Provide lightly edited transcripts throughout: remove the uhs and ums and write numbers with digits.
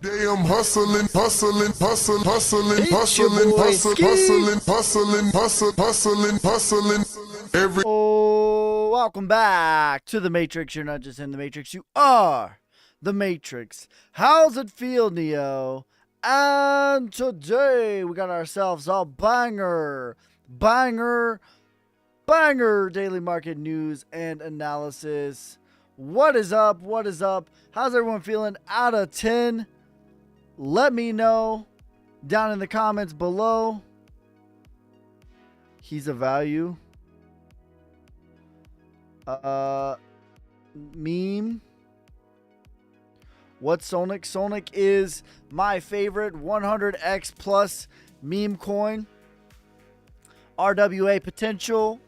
Day I'm hustling, hustling, hustling, hustling, It's your hustling, boy, hustling, Ski. hustling, hustling, hustling. Every Oh, welcome back to the Matrix. You're not just in the Matrix, you are the Matrix. How's it feel, Neo? And today we got ourselves a banger daily market news and analysis. What is up? What is up? How's everyone feeling out of 10? Let me know down in the comments below. He's a value. Meme. What's Sonic? Sonic is my favorite 100x plus meme coin. RWA potential.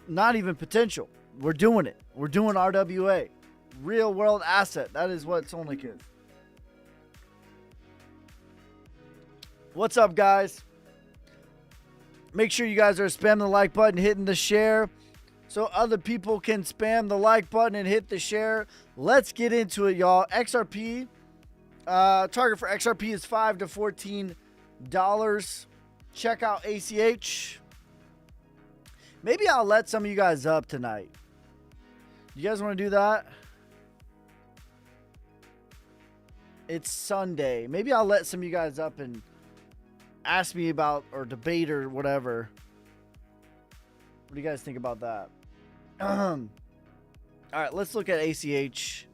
Not even potential. We're doing it. We're doing RWA. Real world asset. That is what Sonic is. What's up, guys? Make sure you guys are spamming the like button, hitting the share, so other people can spam the like button and hit the share. Let's get into it, y'all. XRP, target for XRP is $5 to $14. Check out ACH. Maybe I'll let some of you guys up tonight. You guys want to do that? It's Sunday. Maybe I'll let some of you guys up and ask me about or debate or whatever. What do you guys think about that? All right, let's look at ACH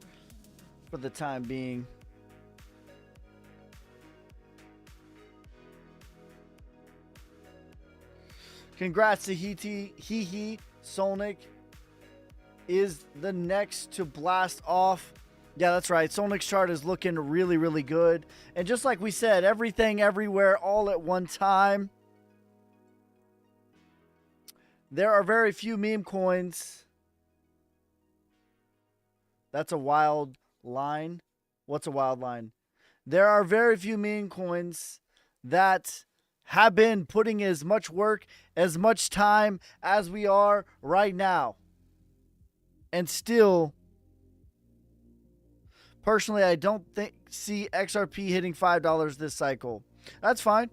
for the time being. Congrats to Hehe. Sonic is the next to blast off. Yeah, that's right. Sonic's chart is looking really, really good. And just like we said, everything, everywhere, all at one time. There are very few meme coins. That's a wild line. What's a wild line? There are very few meme coins that have been putting as much work, as much time as we are right now. And still, personally, I don't see XRP hitting $5 this cycle. That's fine.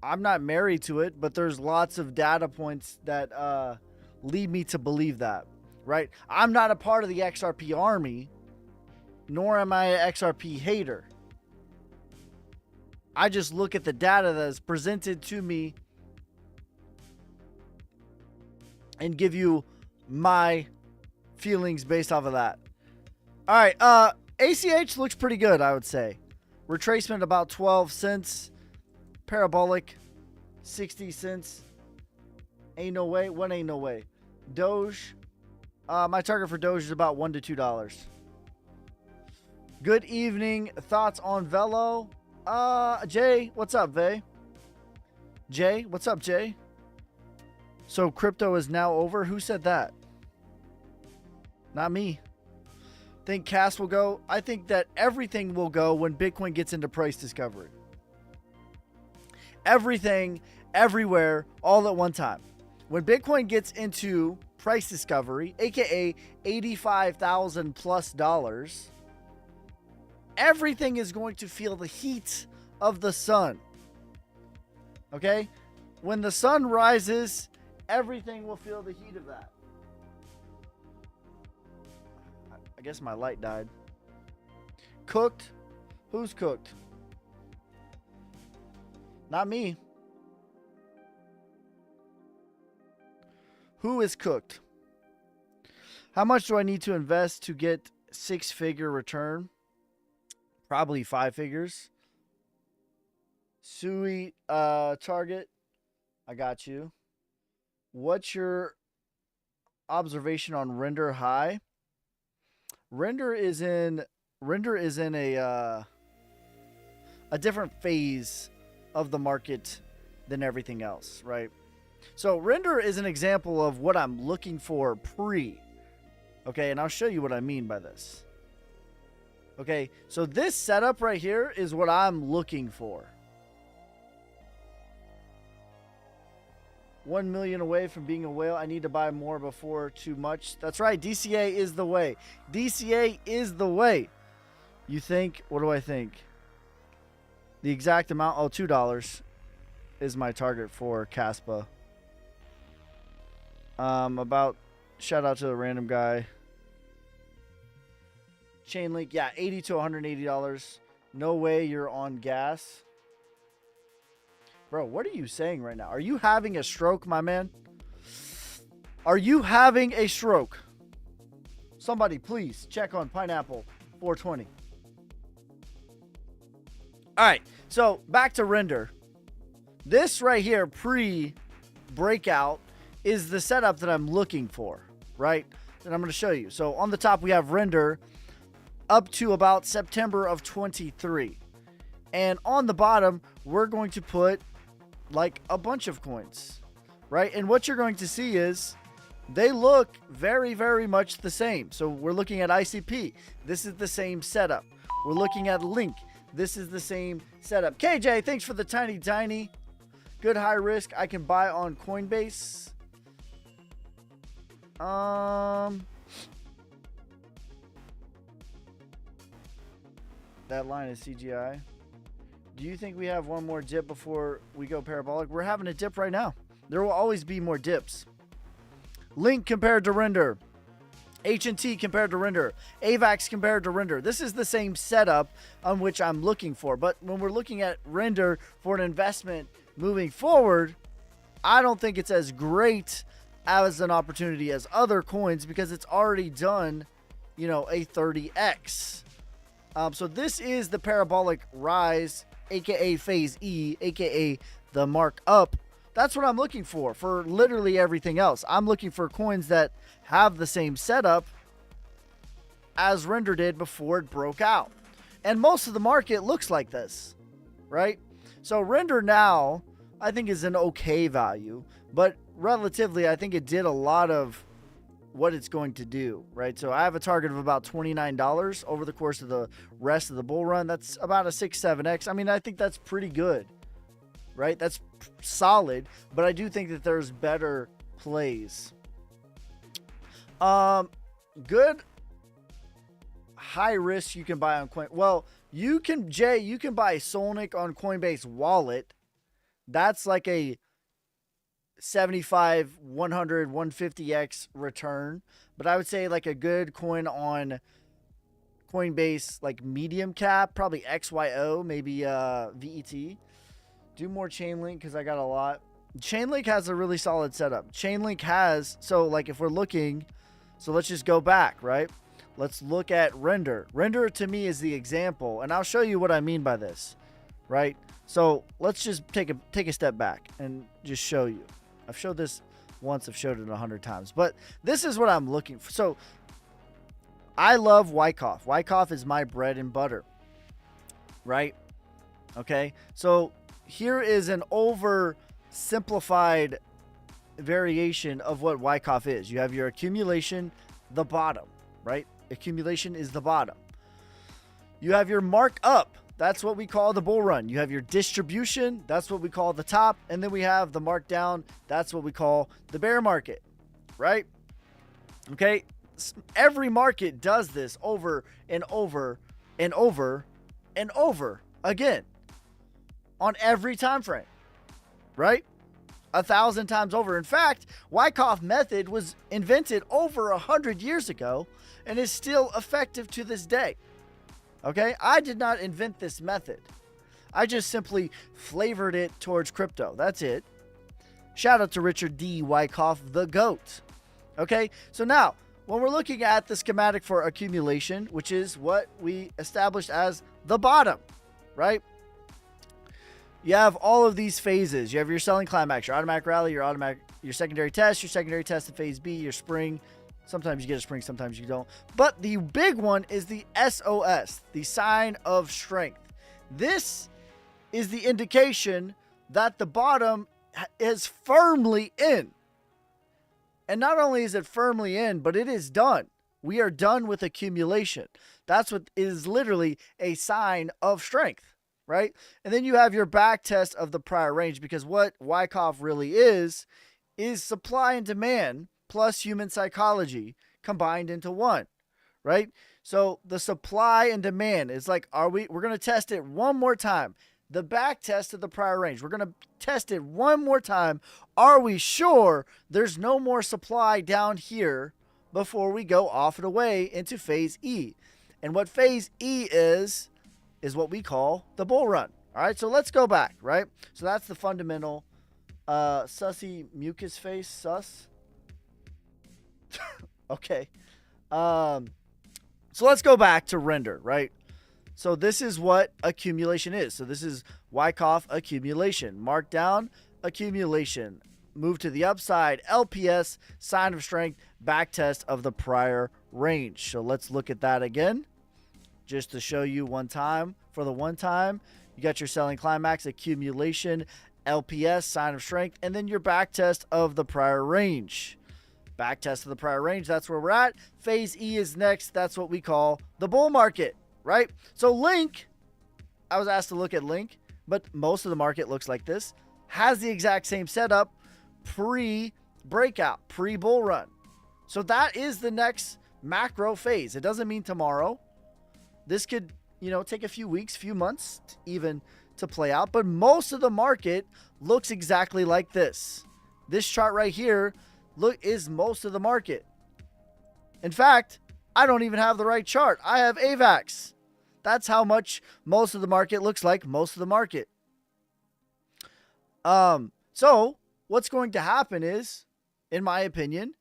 I'm not married to it, but there's lots of data points that lead me to believe that, right? I'm not a part of the XRP army, nor am I an XRP hater. I just look at the data that is presented to me and give you my feelings based off of that. All right, ACH looks pretty good, I would say. Retracement about 12 cents. Parabolic, 60 cents. Ain't no way. One ain't no way. Doge, my target for Doge is about $1 to $2. Good evening. Thoughts on Velo? Jay, what's up, Vay? Jay, what's up, Jay? So crypto is now over? Who said that? Not me. Think cash will go? I think that everything will go when Bitcoin gets into price discovery. Everything, everywhere, all at one time. When Bitcoin gets into price discovery, aka $85,000 plus, everything is going to feel the heat of the sun. Okay? When the sun rises, everything will feel the heat of that. I guess my light died. Cooked? Who's cooked? Not me. Who is cooked? How much do I need to invest to get 6-figure return? Probably 5 figures. Sui target. I got you. What's your observation on render high? Render is in a different phase of the market than everything else, right? So render is an example of what I'm looking for pre. Okay, and I'll show you what I mean by this. Okay, so this setup right here is what I'm looking for. 1 million away from being a whale. I need to buy more before too much. That's right. DCA is the way. DCA is the way. You think, what do I think? The exact amount, oh, $2 is my target for Caspa. Shout out to the random guy. Chainlink, yeah, $80 to $180. No way you're on gas. Bro, what are you saying right now? Are you having a stroke, my man? Are you having a stroke? Somebody, please check on Pineapple 420. All right, so back to Render. This right here, pre-breakout, is the setup that I'm looking for, right? And I'm going to show you. So on the top, we have Render up to about September of 23. And on the bottom, we're going to put like a bunch of coins, right? And what you're going to see is they look very, very much the same. So we're looking at ICP. This is the same setup. We're looking at Link. This is the same setup. KJ, thanks for the tiny. Good high risk. I can buy on Coinbase. That line is CGI. Do you think we have one more dip before we go parabolic? We're having a dip right now. There will always be more dips. Link compared to Render. H&T compared to Render. AVAX compared to Render. This is the same setup on which I'm looking for. But when we're looking at Render for an investment moving forward, I don't think it's as great as an opportunity as other coins because it's already done, you know, a 30x. So this is the parabolic rise, aka phase E, aka the mark up. That's what I'm looking for literally everything else. I'm looking for coins that have the same setup as Render did before it broke out. And most of the market looks like this, right? So Render now, I think, is an okay value, but relatively, I think it did a lot of what it's going to do, right? So I have a target of about $29 over the course of the rest of the bull run. That's about a 6-7x. I mean, I think that's pretty good, right? That's solid, but I do think that there's better plays. Good high risk you can buy on Coin. Well, you can buy Solnic on Coinbase Wallet. That's like a 75, 100, 150x return. But I would say like a good coin on Coinbase, like medium cap, probably XYO, maybe VET. Do more Chainlink because I got a lot. Chainlink has a really solid setup. Chainlink has, so like if we're looking, so let's just go back, right? Let's look at Render. Render to me is the example, and I'll show you what I mean by this, right? So let's just take a step back and just show you. I've showed this once, I've showed it 100 times, but this is what I'm looking for. So I love Wyckoff. Wyckoff is my bread and butter, right? Okay, so here is an oversimplified variation of what Wyckoff is. You have your accumulation, the bottom, right? Accumulation is the bottom. You have your markup. That's what we call the bull run. You have your distribution. That's what we call the top. And then we have the markdown. That's what we call the bear market, right? Okay. Every market does this over and over and over and over again on every time frame, right? 1,000 times over. In fact, Wyckoff method was invented over 100 years ago and is still effective to this day. Okay, I did not invent this method. I just simply flavored it towards crypto. That's it. Shout out to Richard D. Wyckoff, the GOAT. Okay, so now when we're looking at the schematic for accumulation, which is what we established as the bottom, right? You have all of these phases. You have your selling climax, your automatic rally, your secondary test in phase B, your spring. Sometimes you get a spring, sometimes you don't. But the big one is the SOS, the sign of strength. This is the indication that the bottom is firmly in. And not only is it firmly in, but it is done. We are done with accumulation. That's what is literally a sign of strength, right? And then you have your back test of the prior range, because what Wyckoff really is supply and demand plus human psychology combined into one, right? So the supply and demand is like, we're going to test it one more time. The back test of the prior range. We're going to test it one more time. Are we sure there's no more supply down here before we go off and away into phase E? And what phase E is what we call the bull run. All right, so let's go back, right? So that's the fundamental sussy mucus face, sus. Okay. So let's go back to render, right? So this is what accumulation is. So this is Wyckoff accumulation. Markdown, accumulation. Move to the upside, LPS, sign of strength, back test of the prior range. So let's look at that again. Just to show you one time. For the one time, you got your selling climax, accumulation, LPS, sign of strength, and then your back test of the prior range. Back test of the prior range, that's where we're at. Phase E is next. That's what we call the bull market, right? So Link, I was asked to look at Link, but most of the market looks like this. Has the exact same setup pre-breakout, pre-bull run. So that is the next macro phase. It doesn't mean tomorrow. This could, take a few weeks, few months even to play out, but most of the market looks exactly like this. This chart right here is most of the market. In fact, I don't even have the right chart. I have AVAX. That's how much most of the market looks like most of the market. So what's going to happen is, in my opinion,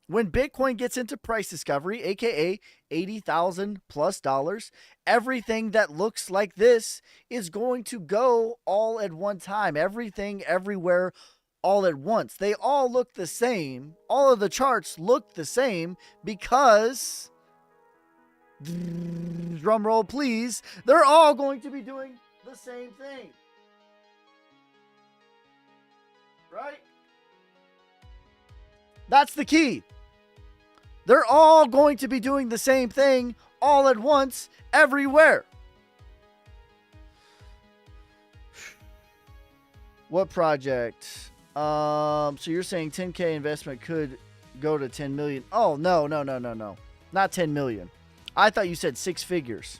when Bitcoin gets into price discovery, aka $80,000+ everything that looks like this is going to go all at one time. Everything, everywhere, all at once. They all look the same. All of the charts look the same because, drum roll please, they're all going to be doing the same thing. Right? That's the key. They're all going to be doing the same thing all at once, everywhere. What project? So you're saying 10K investment could go to 10 million. Oh, no. Not 10 million. I thought you said 6 figures.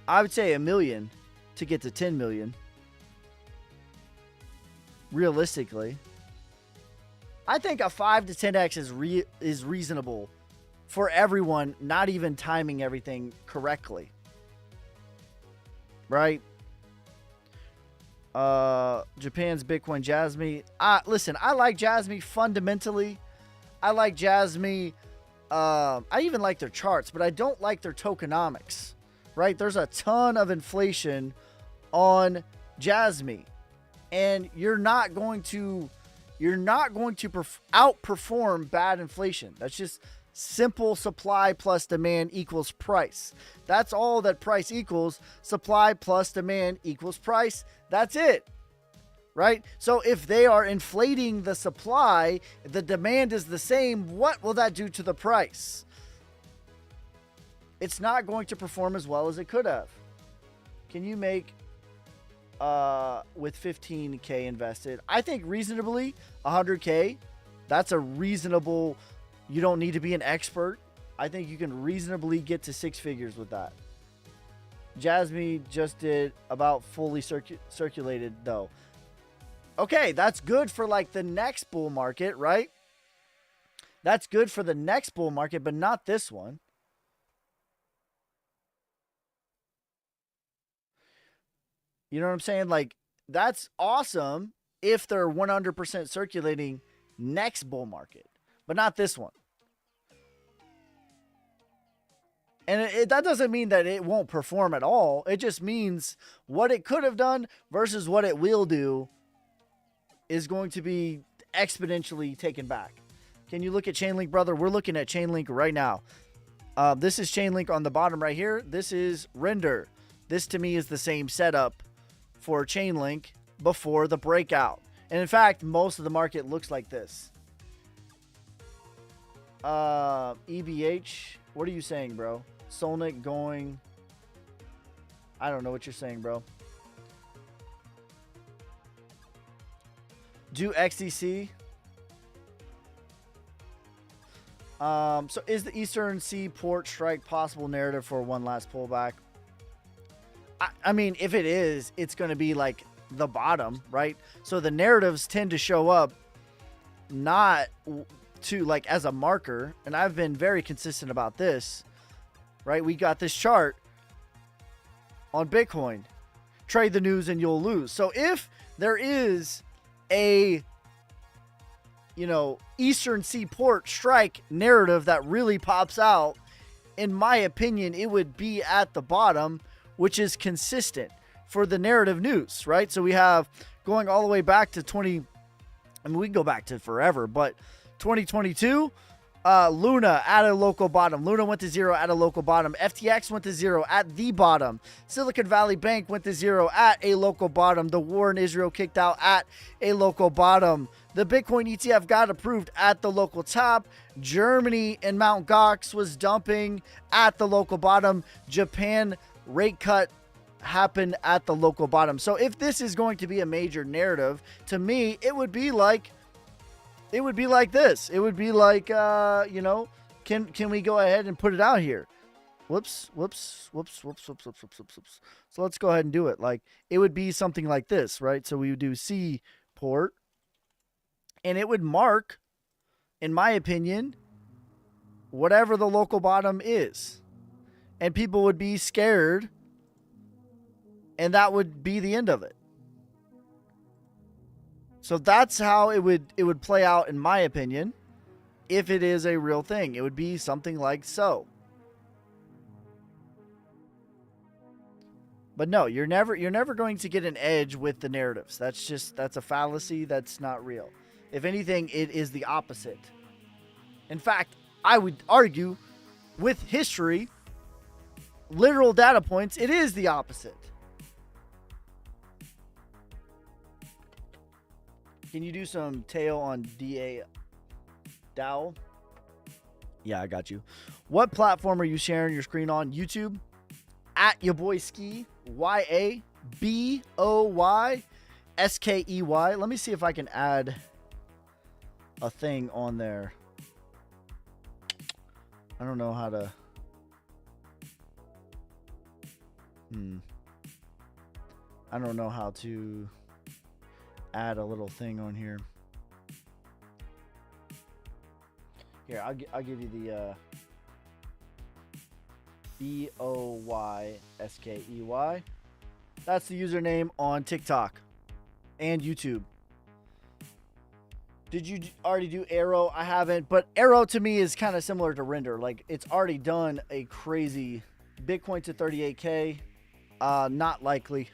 I would say $1 million to get to 10 million. Realistically. I think a 5 to 10x is reasonable for everyone, not even timing everything correctly. Right? Japan's Bitcoin Jasmy. Listen, I like Jasmy fundamentally. I like Jasmy. I even like their charts, but I don't like their tokenomics. Right? There's a ton of inflation on Jasmy, and you're not going to outperform bad inflation. That's just simple supply plus demand equals price. That's all that price equals. Supply plus demand equals price. That's it. Right? So if they are inflating the supply, the demand is the same, what will that do to the price? It's not going to perform as well as it could have. Can you make with 15K invested? I think reasonably 100K. That's a reasonable. You don't need to be an expert. I think you can reasonably get to 6 figures with that. Jasmy just did about fully circulated though. Okay, that's good for like the next bull market, right? That's good for the next bull market, but not this one. You know what I'm saying? Like, that's awesome if they're 100% circulating next bull market, but not this one. And that doesn't mean that it won't perform at all. It just means what it could have done versus what it will do is going to be exponentially taken back. Can you look at Chainlink, brother? We're looking at Chainlink right now. This is Chainlink on the bottom right here. This is Render. This to me is the same setup for Chainlink before the breakout. And in fact, most of the market looks like this. EBH, what are you saying, bro? Solnik going. I don't know what you're saying, bro. Do XDC. So is the Eastern Seaport strike possible narrative for one last pullback? I mean, if it is, it's going to be like the bottom, right? So the narratives tend to show up not to like as a marker, and I've been very consistent about this, right? We got this chart on Bitcoin. Trade the news and you'll lose. So if there is a Eastern Seaport strike narrative that really pops out, in my opinion, it would be at the bottom, which is consistent for the narrative news, right? So we have going all the way back to we can go back to forever, but 2022, Luna at a local bottom. Luna went to zero at a local bottom. FTX went to zero at the bottom. Silicon Valley Bank went to zero at a local bottom. The war in Israel kicked out at a local bottom. The Bitcoin ETF got approved at the local top. Germany and Mt. Gox was dumping at the local bottom. Japan rate cut happened at the local bottom. So if this is going to be a major narrative, to me, it would be like this. It would be like, can we go ahead and put it out here? Whoops. So let's go ahead and do it. Like, it would be something like this, right? So we would do Seaport, and it would mark, in my opinion, whatever the local bottom is. And people would be scared, and that would be the end of it. So that's how it would play out, in my opinion, if it is a real thing. It would be something like so. But no, you're never going to get an edge with the narratives. That's a fallacy. That's not real. If anything, it is the opposite. In fact, I would argue with history, literal data points, it is the opposite. Can you do some tail on DAO? Yeah, I got you. What platform are you sharing your screen on? YouTube? At your boy Ski. YABOYSKEY. Let me see if I can add a thing on there. I don't know how to. I don't know how to add a little thing on here. Here, I'll give you the BOYSKEY. That's the username on TikTok and YouTube. Did you already do Arrow? I haven't, but Arrow to me is kind of similar to Render. Like, it's already done a crazy Bitcoin to 38K. Not likely.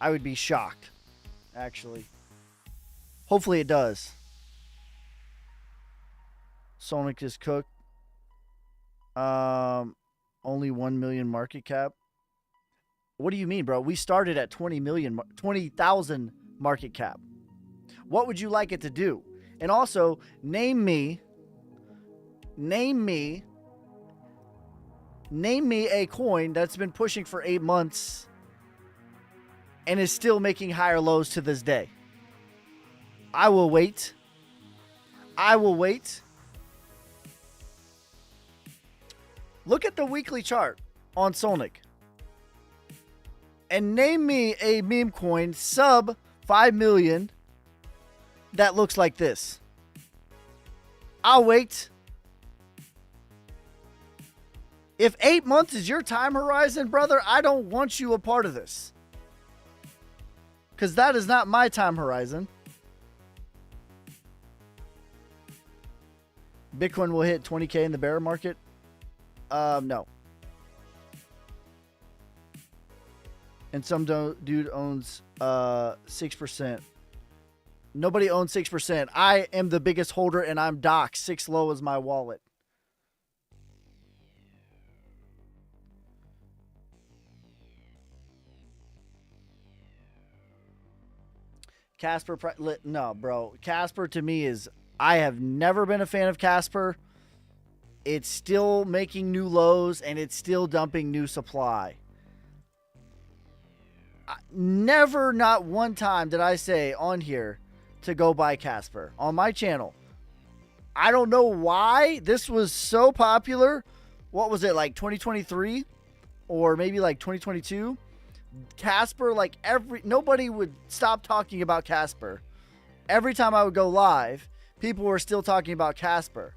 I would be shocked, actually. Hopefully it does. Sonic is cooked. Only 1 million market cap. What do you mean, bro? We started at 20,000 market cap. What would you like it to do? And also, name me a coin that's been pushing for 8 months and is still making higher lows to this day. I will wait. Look at the weekly chart on Solnic and name me a meme coin sub 5 million that looks like this. I'll wait. If 8 months is your time horizon, brother, I don't want you a part of this. Because that is not my time horizon. Bitcoin will hit 20K in the bear market? No. And some dude owns 6%. Nobody owns 6%. I am the biggest holder and I'm docked. 6 low is my wallet. Casper, no, bro. Casper to me is, I have never been a fan of Casper. It's still making new lows and it's still dumping new supply. Never, not one time did I say on here to go buy Casper on my channel. I don't know why this was so popular. What was it, like 2023 or maybe like 2022? Casper, like nobody would stop talking about Casper. Every time I would go live, people were still talking about Casper.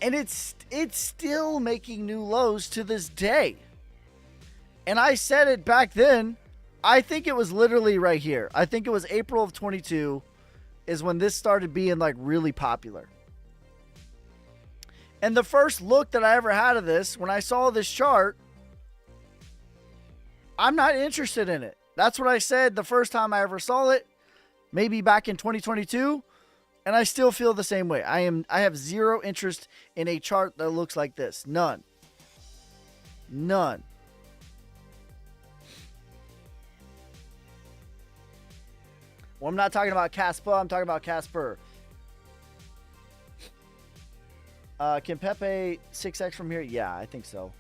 And it's still making new lows to this day. And I said it back then. I think it was literally right here. I think it was April of 22 is when this started being like really popular. And the first look that I ever had of this, when I saw this chart, I'm not interested in it. That's what I said the first time I ever saw it, maybe back in 2022, and I still feel the same way. I have zero interest in a chart that looks like this. None. None. Well, I'm not talking about Casper. I'm talking about Casper. Can Pepe 6x from here? Yeah, I think so.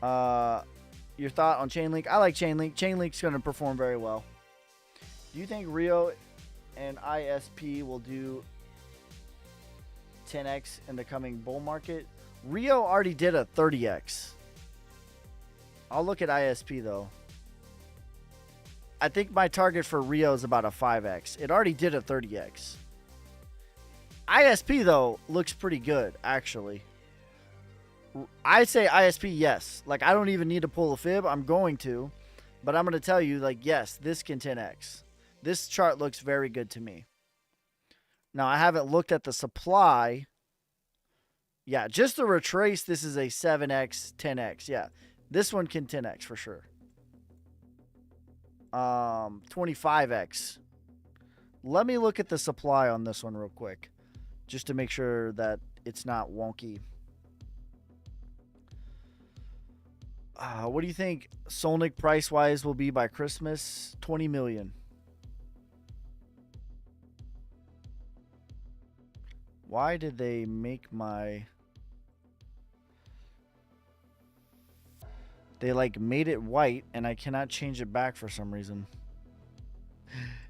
Your thought on Chainlink? I like Chainlink. Chainlink's going to perform very well. Do you think Rio and ISP will do 10x in the coming bull market? Rio already did a 30x. I'll look at ISP though. I think my target for Rio is about a 5x. It already did a 30x. ISP though looks pretty good actually. I say ISP, yes. Like, I don't even need to pull a fib. I'm going to. But I'm going to tell you, like, yes, this can 10x. This chart looks very good to me. Now, I haven't looked at the supply. Yeah, just to retrace, this is a 7x, 10x. Yeah, this one can 10x for sure. 25x. Let me look at the supply on this one real quick, just to make sure that it's not wonky. What do you think Solnic price-wise will be by Christmas? 20 million. Why did they make my... They, like, made it white, and I cannot change it back for some reason.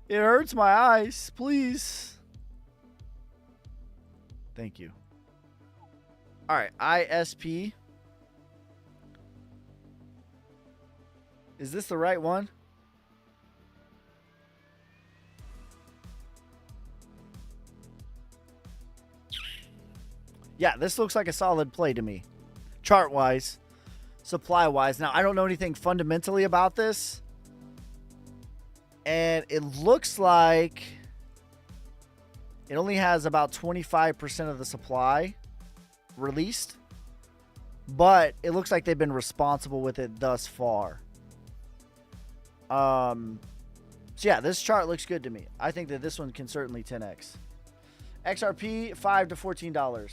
It hurts my eyes. Please. Thank you. All right, ISP. Is this the right one? Yeah, this looks like a solid play to me. Chart-wise, supply-wise. Now, I don't know anything fundamentally about this. And it looks like it only has about 25% of the supply released. But it looks like they've been responsible with it thus far. So yeah, this chart looks good to me. I think that this one can certainly 10x. XRP $5 to $14.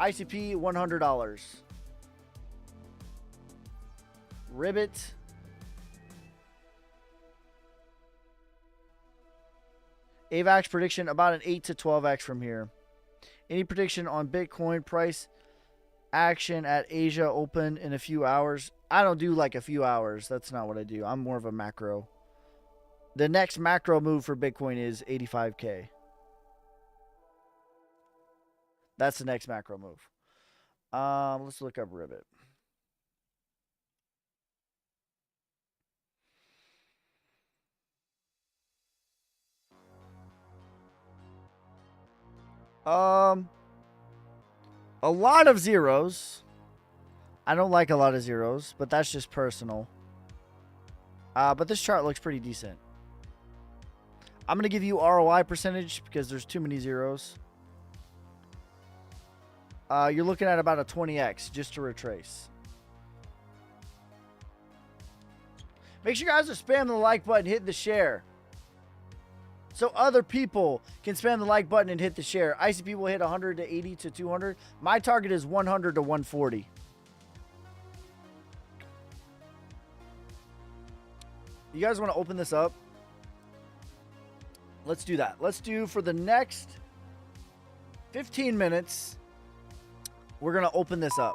ICP $100. Ribbit. AVAX prediction about an 8 to 12x from here. Any prediction on Bitcoin price action at Asia Open in a few hours? I don't do like a few hours. That's not what I do. I'm more of a macro. The next macro move for Bitcoin is 85K. That's the next macro move. Let's look up Ribbit. A lot of zeros. I don't like a lot of zeros, but that's just personal. But this chart looks pretty decent. I'm going to give you ROI percentage because there's too many zeros. You're looking at about a 20x just to retrace. Make sure you guys are spamming the like button, hitting the share, so other people can spam the like button and hit the share. ICP will hit 100 to 80 to 200. My target is 100 to 140. You guys want to open this up? Let's do that. Let's do for the next 15 minutes. We're going to open this up.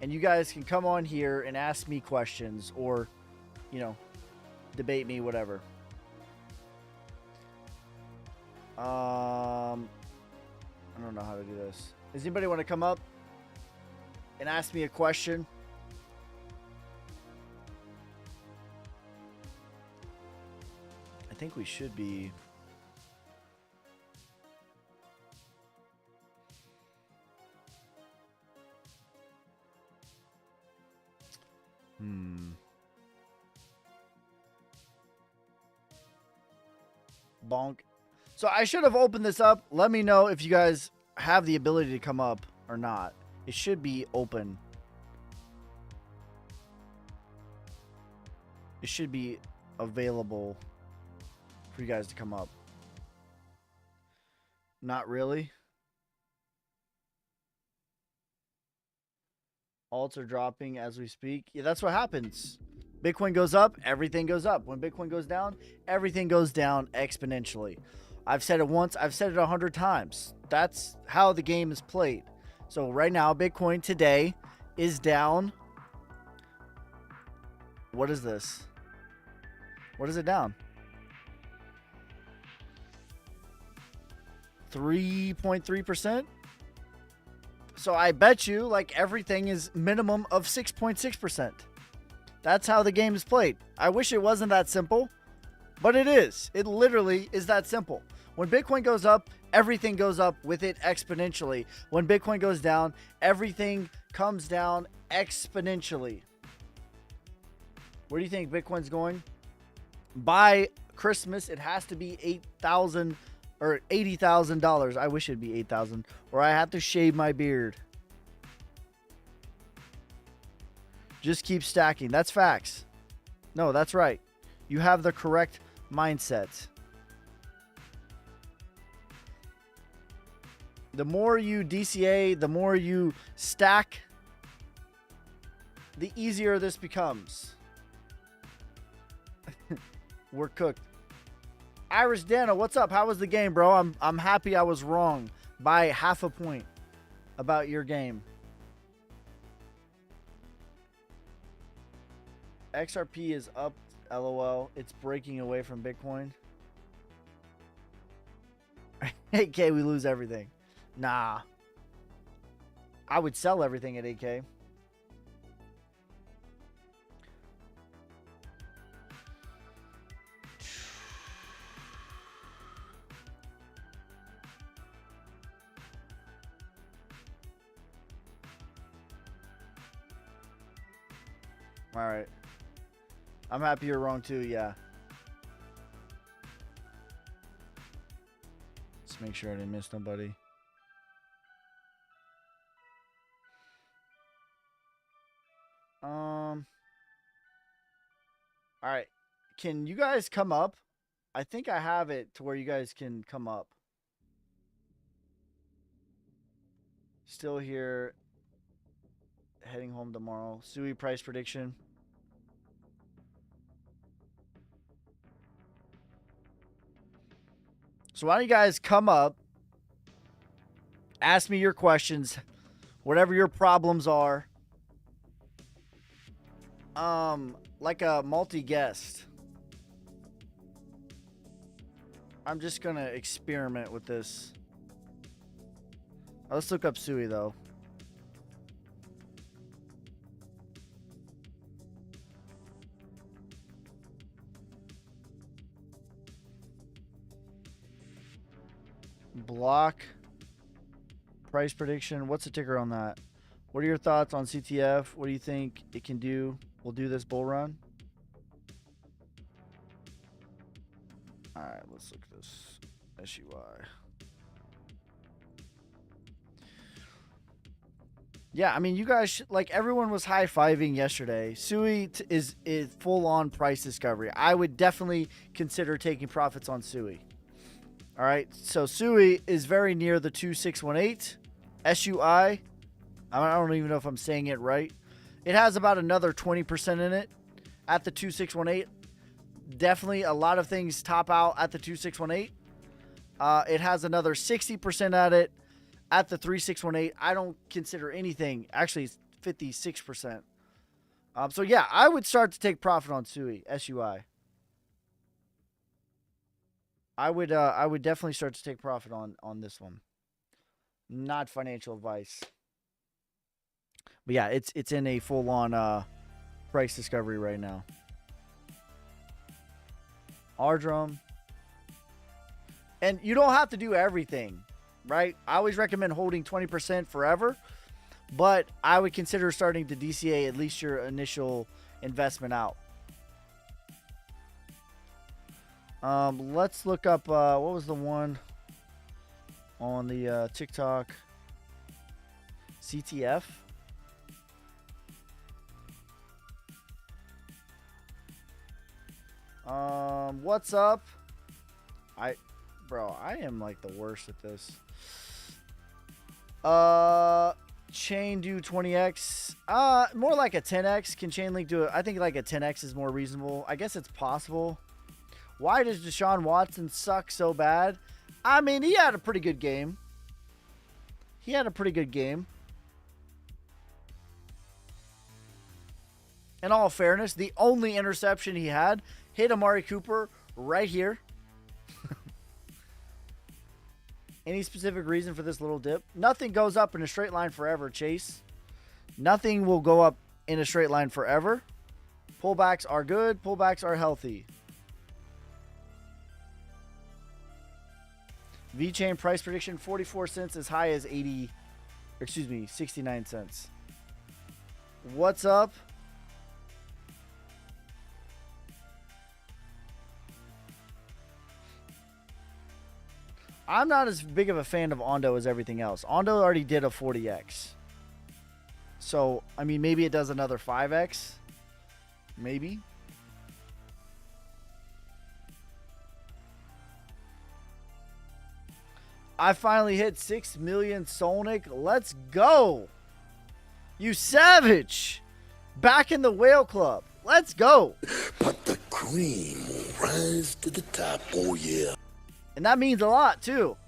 And you guys can come on here and ask me questions or, you know, debate me, whatever. I don't know how to do this. Does anybody want to come up and ask me a question? I think we should be. Bonk. So I should have opened this up. Let me know if you guys have the ability to come up or not. It should be open. It should be available for you guys to come up. Not really. Alts are dropping as we speak. Yeah, that's what happens. Bitcoin goes up, everything goes up. When Bitcoin goes down, everything goes down exponentially. I've said it once, I've said it 100 times. That's how the game is played. So right now, Bitcoin today is down. What is this? What is it down? 3.3%. So I bet you like everything is minimum of 6.6%. That's how the game is played. I wish it wasn't that simple, but it is. It literally is that simple. When Bitcoin goes up, everything goes up with it exponentially. When Bitcoin goes down, everything comes down exponentially. Where do you think Bitcoin's going? By Christmas, it has to be $8,000 or $80,000. I wish it'd be $8,000, or I have to shave my beard. Just keep stacking. That's facts. No, that's right. You have the correct mindset. The more you DCA, the more you stack, the easier this becomes. We're cooked. Irish Dana, what's up? How was the game, bro? I'm happy I was wrong by half a point about your game. XRP is up, LOL. It's breaking away from Bitcoin. 8K, we lose everything. Nah. I would sell everything at 8K. All right. I'm happy you're wrong too, yeah. Let's make sure I didn't miss nobody. All right. Can you guys come up? I think I have it to where you guys can come up. Still here. Heading home tomorrow. Sui price prediction. So why don't you guys come up, ask me your questions, whatever your problems are. Like a multi-guest. I'm just gonna experiment with this. Let's look up Sui though. Block price prediction. What's the ticker on that? What are your thoughts on CTF? What do you think it can do? We'll do this bull run. All right, let's look at this SUI. Yeah, I mean, you guys, like everyone was high-fiving yesterday. Sui is full-on price discovery. I would definitely consider taking profits on Sui. All right, so Sui is very near the 2618 SUI. I don't even know if I'm saying it right. It has about another 20% in it at the 2618. Definitely a lot of things top out at the 2618. It has another 60% at it at the 3618. I don't consider anything. Actually, it's 56%. So yeah, I would start to take profit on SUI. I would definitely start to take profit on this one. Not financial advice. But yeah, it's in a full on price discovery right now. Ardrum. And you don't have to do everything, right? I always recommend holding 20% forever, but I would consider starting to DCA at least your initial investment out. Let's look up what was the one on the TikTok? CTF. What's up? Bro, I am like the worst at this. Chain do 20x. More like a 10x. Can Chainlink do it? I think like a 10x is more reasonable. I guess it's possible. Why does Deshaun Watson suck so bad? I mean, he had a pretty good game. In all fairness, the only interception he had hit Amari Cooper right here. Any specific reason for this little dip? Nothing goes up in a straight line forever, Chase. Nothing will go up in a straight line forever. Pullbacks are good. Pullbacks are healthy. VeChain price prediction 44 cents as high as 69 cents. What's up? I'm not as big of a fan of Ondo as everything else. Ondo already did a 40x. So, I mean, maybe it does another 5x. Maybe. I finally hit 6 million Solnick. Let's go. You savage. Back in the whale club. Let's go. But the cream will rise to the top. Oh, yeah. And that means a lot, too.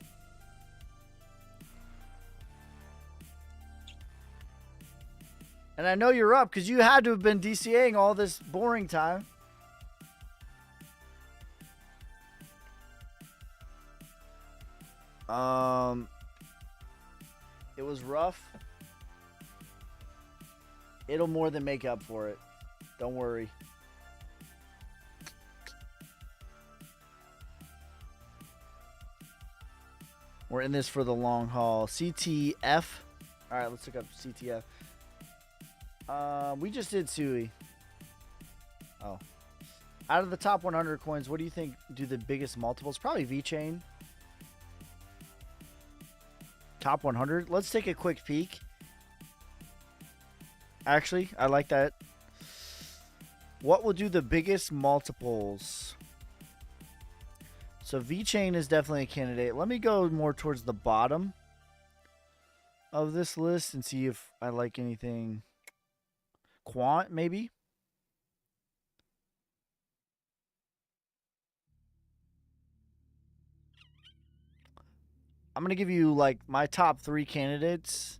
And I know you're up because you had to have been DCAing all this boring time. It was rough. It'll more than make up for it. Don't worry. We're in this for the long haul. CTF. All right, let's look up CTF. We just did Sui. Oh. Out of the top 100 coins, what do you think do the biggest multiples? Probably VeChain. Top 100. Let's take a quick peek. Actually, I like that. What will do the biggest multiples? So VeChain is definitely a candidate. Let me go more towards the bottom of this list and see if I like anything. Quant, maybe? I'm going to give you like my top 3 candidates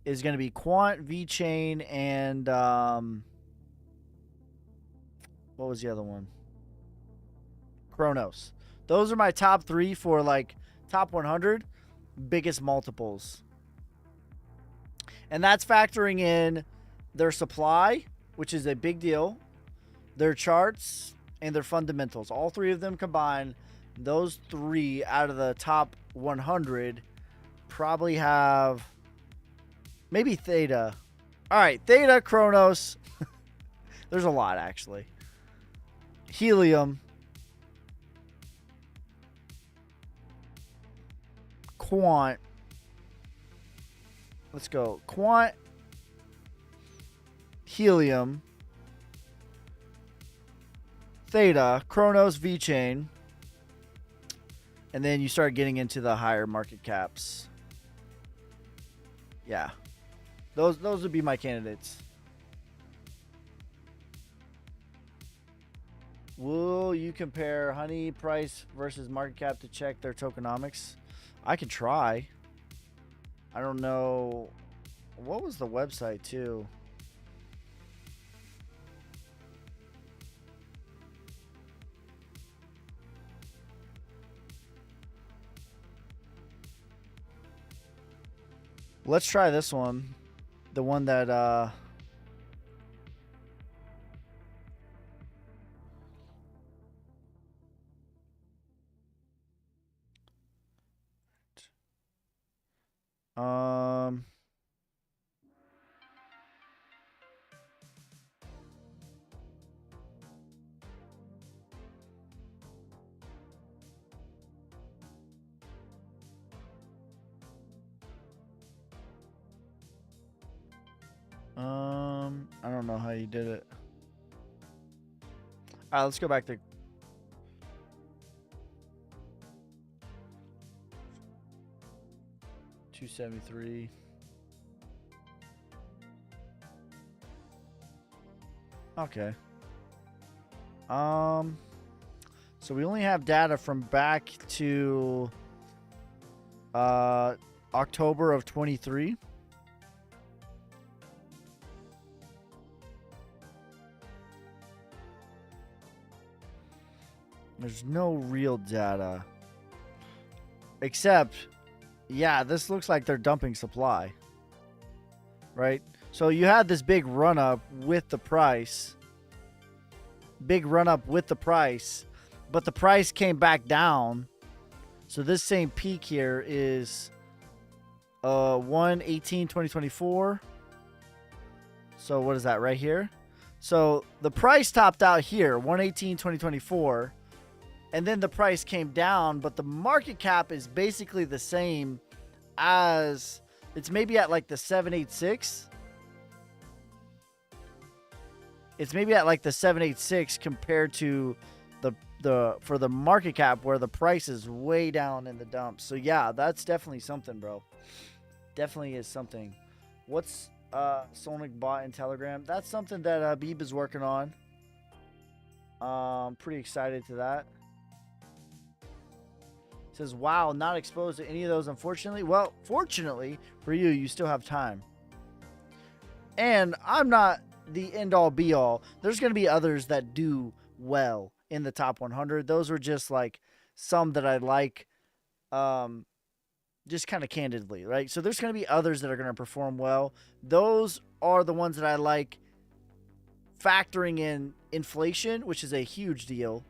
is going to be Quant, VeChain, and what was the other one? Chronos. Those are my top 3 for like top 100 biggest multiples. And that's factoring in their supply, which is a big deal, their charts, and their fundamentals. All 3 of them combined, those 3 out of the top 100 probably have maybe Theta. All right, Theta, Chronos. There's a lot, actually. Helium. Quant. Let's go. Quant. Helium. Theta. Chronos, VeChain. And then you start getting into the higher market caps. Yeah. Those would be my candidates. Will you compare Honey price versus market cap to check their tokenomics? I can try. I don't know. What was the website too? Let's try this one. The one that um I don't know how you did it. All right, let's go back to 273. Okay. So we only have data from back to October of 23. There's no real data. Except, yeah, this looks like they're dumping supply. Right? So you had this big run up with the price. Big run up with the price. But the price came back down. So this same peak here is 1/18/2024. So what is that right here? So the price topped out here, 1/18/2024. And then the price came down, but the market cap is basically the same as, it's maybe at like the 786. It's maybe at like the 786 compared to the for the market cap where the price is way down in the dumps. So yeah, that's definitely something, bro. Definitely is something. What's Sonic bot in Telegram? That's something that Beeb is working on. Pretty excited to that. Says, wow, not exposed to any of those, unfortunately. Well, fortunately for you, you still have time. And I'm not the end-all, be-all. There's going to be others that do well in the top 100. Those are just like some that I like, just kind of candidly, right? So there's going to be others that are going to perform well. Those are the ones that I like, factoring in inflation, which is a huge deal,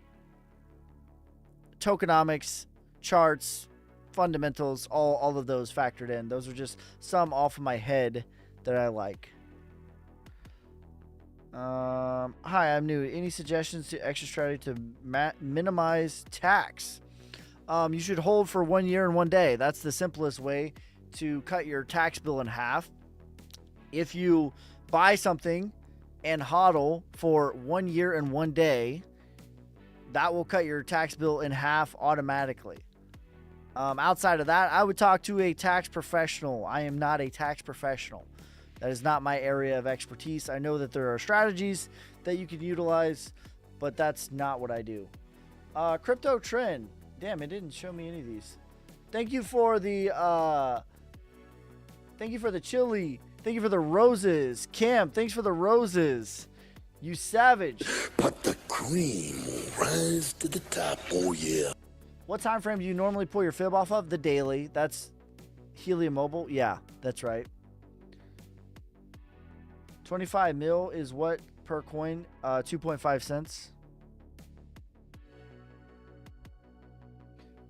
tokenomics, charts, fundamentals, all of those factored in. Those are just some off of my head that I like. Hi, I'm new. Any suggestions to extra strategy to minimize tax? You should hold for 1 year and 1 day. That's the simplest way to cut your tax bill in half. If you buy something and hodl for 1 year and 1 day, that will cut your tax bill in half automatically. Outside of that, I would talk to a tax professional. I am not a tax professional. That is not my area of expertise. I know that there are strategies that you can utilize, but that's not what I do. Crypto trend. Damn, it didn't show me any of these. Thank you for the chili. Thank you for the roses. Cam, thanks for the roses. You savage. But the cream will rise to the top, oh yeah. What time frame do you normally pull your fib off of? The daily. That's Helium Mobile. Yeah, that's right. 25 mil is what per coin? 2.5 cents.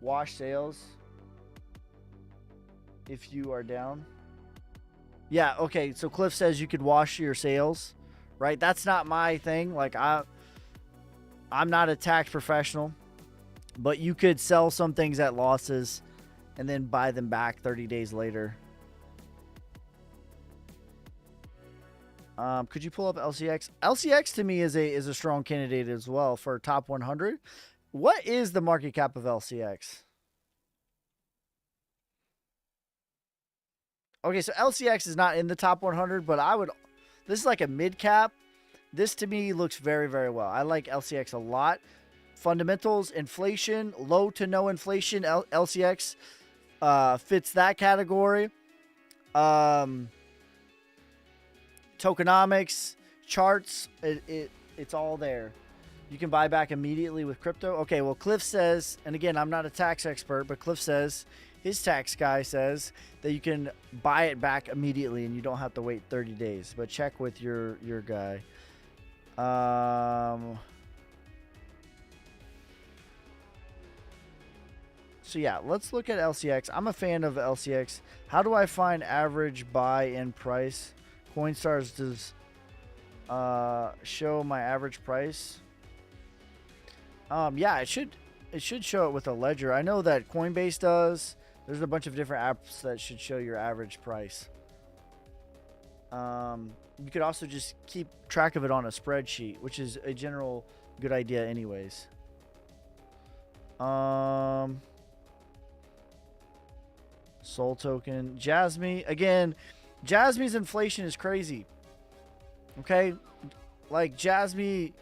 Wash sales. If you are down. Yeah, okay. So Cliff says you could wash your sales, right? That's not my thing. Like I'm not a tax professional. But you could sell some things at losses and then buy them back 30 days later. Could you pull up LCX? LCX to me is a strong candidate as well for top 100. What is the market cap of LCX? Okay, so LCX is not in the top 100, but this is like a mid cap. This to me looks very, very well. I like LCX a lot. Fundamentals, inflation, low to no inflation, LCX fits that category. Tokenomics, charts, it's all there. You can buy back immediately with crypto. Okay, well, Cliff says, and again, I'm not a tax expert, but Cliff says, his tax guy says that you can buy it back immediately and you don't have to wait 30 days. But check with your guy. So yeah, let's look at LCX. I'm a fan of LCX. How do I find average buy-in price? Coinstars does show my average price. Yeah, it should show it with a ledger. I know that Coinbase does. There's a bunch of different apps that should show your average price. You could also just keep track of it on a spreadsheet, which is a general good idea anyways. Sol token. Jasmy. Again, Jasmy's inflation is crazy. Okay? Like, Jasmy,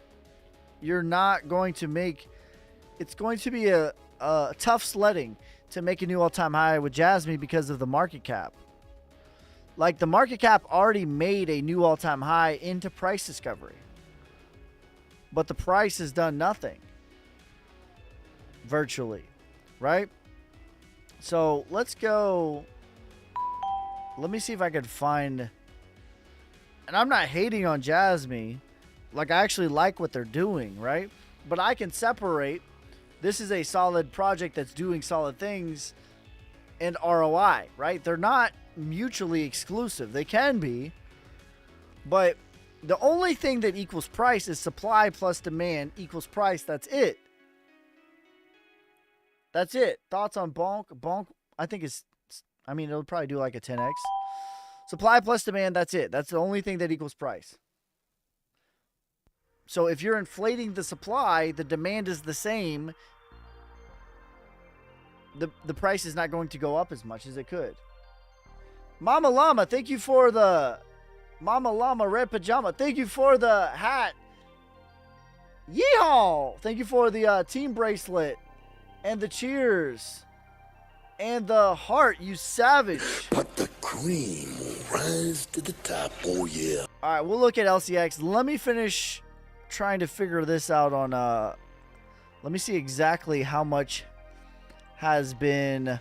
you're not going to make... It's going to be a tough sledding to make a new all-time high with Jasmy because of the market cap. Like, the market cap already made a new all-time high into price discovery. But the price has done nothing. Virtually. Right? So, let's go... Let me see if I can find... And I'm not hating on Jasmy. Like, I actually like what they're doing, right? But I can separate... This is a solid project that's doing solid things and ROI, right? They're not mutually exclusive. They can be. But the only thing that equals price is supply plus demand equals price. That's it. That's it. Thoughts on Bonk? Bonk, I think is... I mean, it'll probably do like a 10x. Supply plus demand, that's it. That's the only thing that equals price. So if you're inflating the supply, the demand is the same. The price is not going to go up as much as it could. Mama Llama, thank you for the... Mama Llama Red Pajama, thank you for the hat. Yeehaw! Thank you for the team bracelet. And the cheers. And the heart, you savage. But the cream will rise to the top, oh yeah. Alright, we'll look at LCX. Let me finish trying to figure this out on... Let me see exactly how much has been...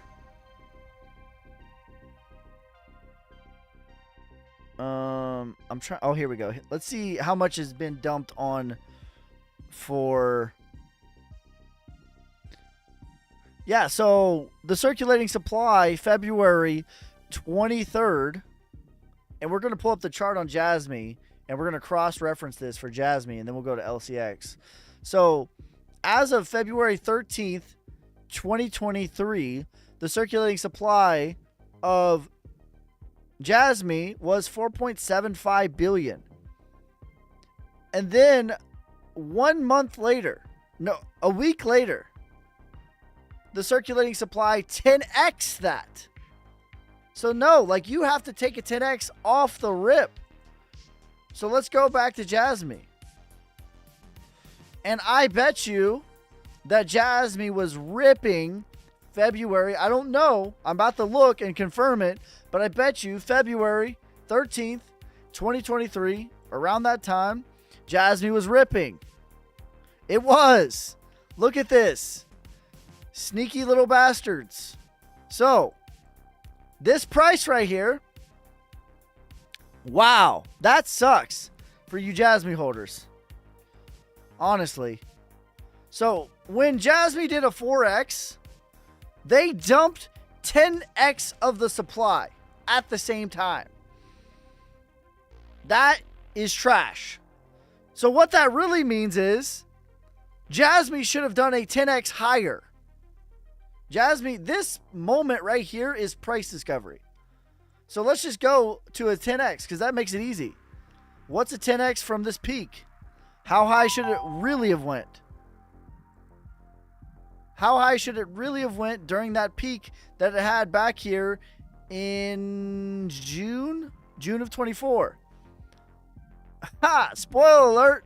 I'm trying... Oh, here we go. Let's see how much has been dumped on for... Yeah, so the circulating supply, February 23rd, and we're going to pull up the chart on Jasmy, and we're going to cross-reference this for Jasmy, and then we'll go to LCX. So, as of February 13th, 2023, the circulating supply of Jasmy was 4.75 billion. And then, 1 month later, no, a week later, the circulating supply 10x that. So no, like, you have to take a 10x off the rip. So let's go back to Jasmy. And I bet you that Jasmy was ripping February. I don't know. I'm about to look and confirm it. But I bet you February 13th, 2023, around that time, Jasmy was ripping. It was. Look at this. Sneaky little bastards. So, this price right here. Wow. That sucks for you Jasmy holders. Honestly. So, when Jasmy did a 4x, they dumped 10x of the supply at the same time. That is trash. So, what that really means is Jasmy should have done a 10x higher. Jasmy, this moment right here is price discovery. So let's just go to a 10x because that makes it easy. What's a 10x from this peak? How high should it really have went? How high should it really have went during that peak that it had back here in June? June of 24. Ha! Spoiler alert.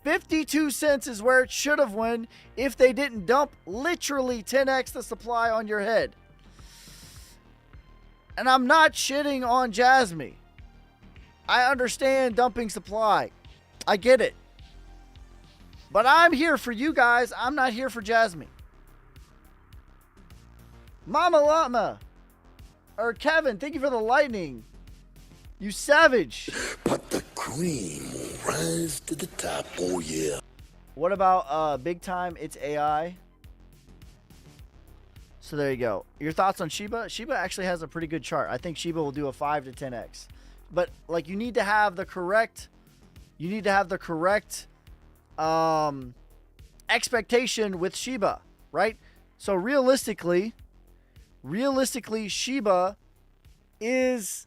52 cents is where it should have went if they didn't dump literally 10x the supply on your head. And I'm not shitting on Jasmy. I understand dumping supply. I get it. But I'm here for you guys. I'm not here for Jasmy. Mama Llama. Or Kevin, thank you for the lightning. You savage. But the cream will rise to the top, oh yeah. What about big time? It's AI. So there you go. Your thoughts on Shiba? Shiba actually has a pretty good chart. I think Shiba will do a 5 to 10x. But like you need to have the correct expectation with Shiba, right? So realistically Shiba is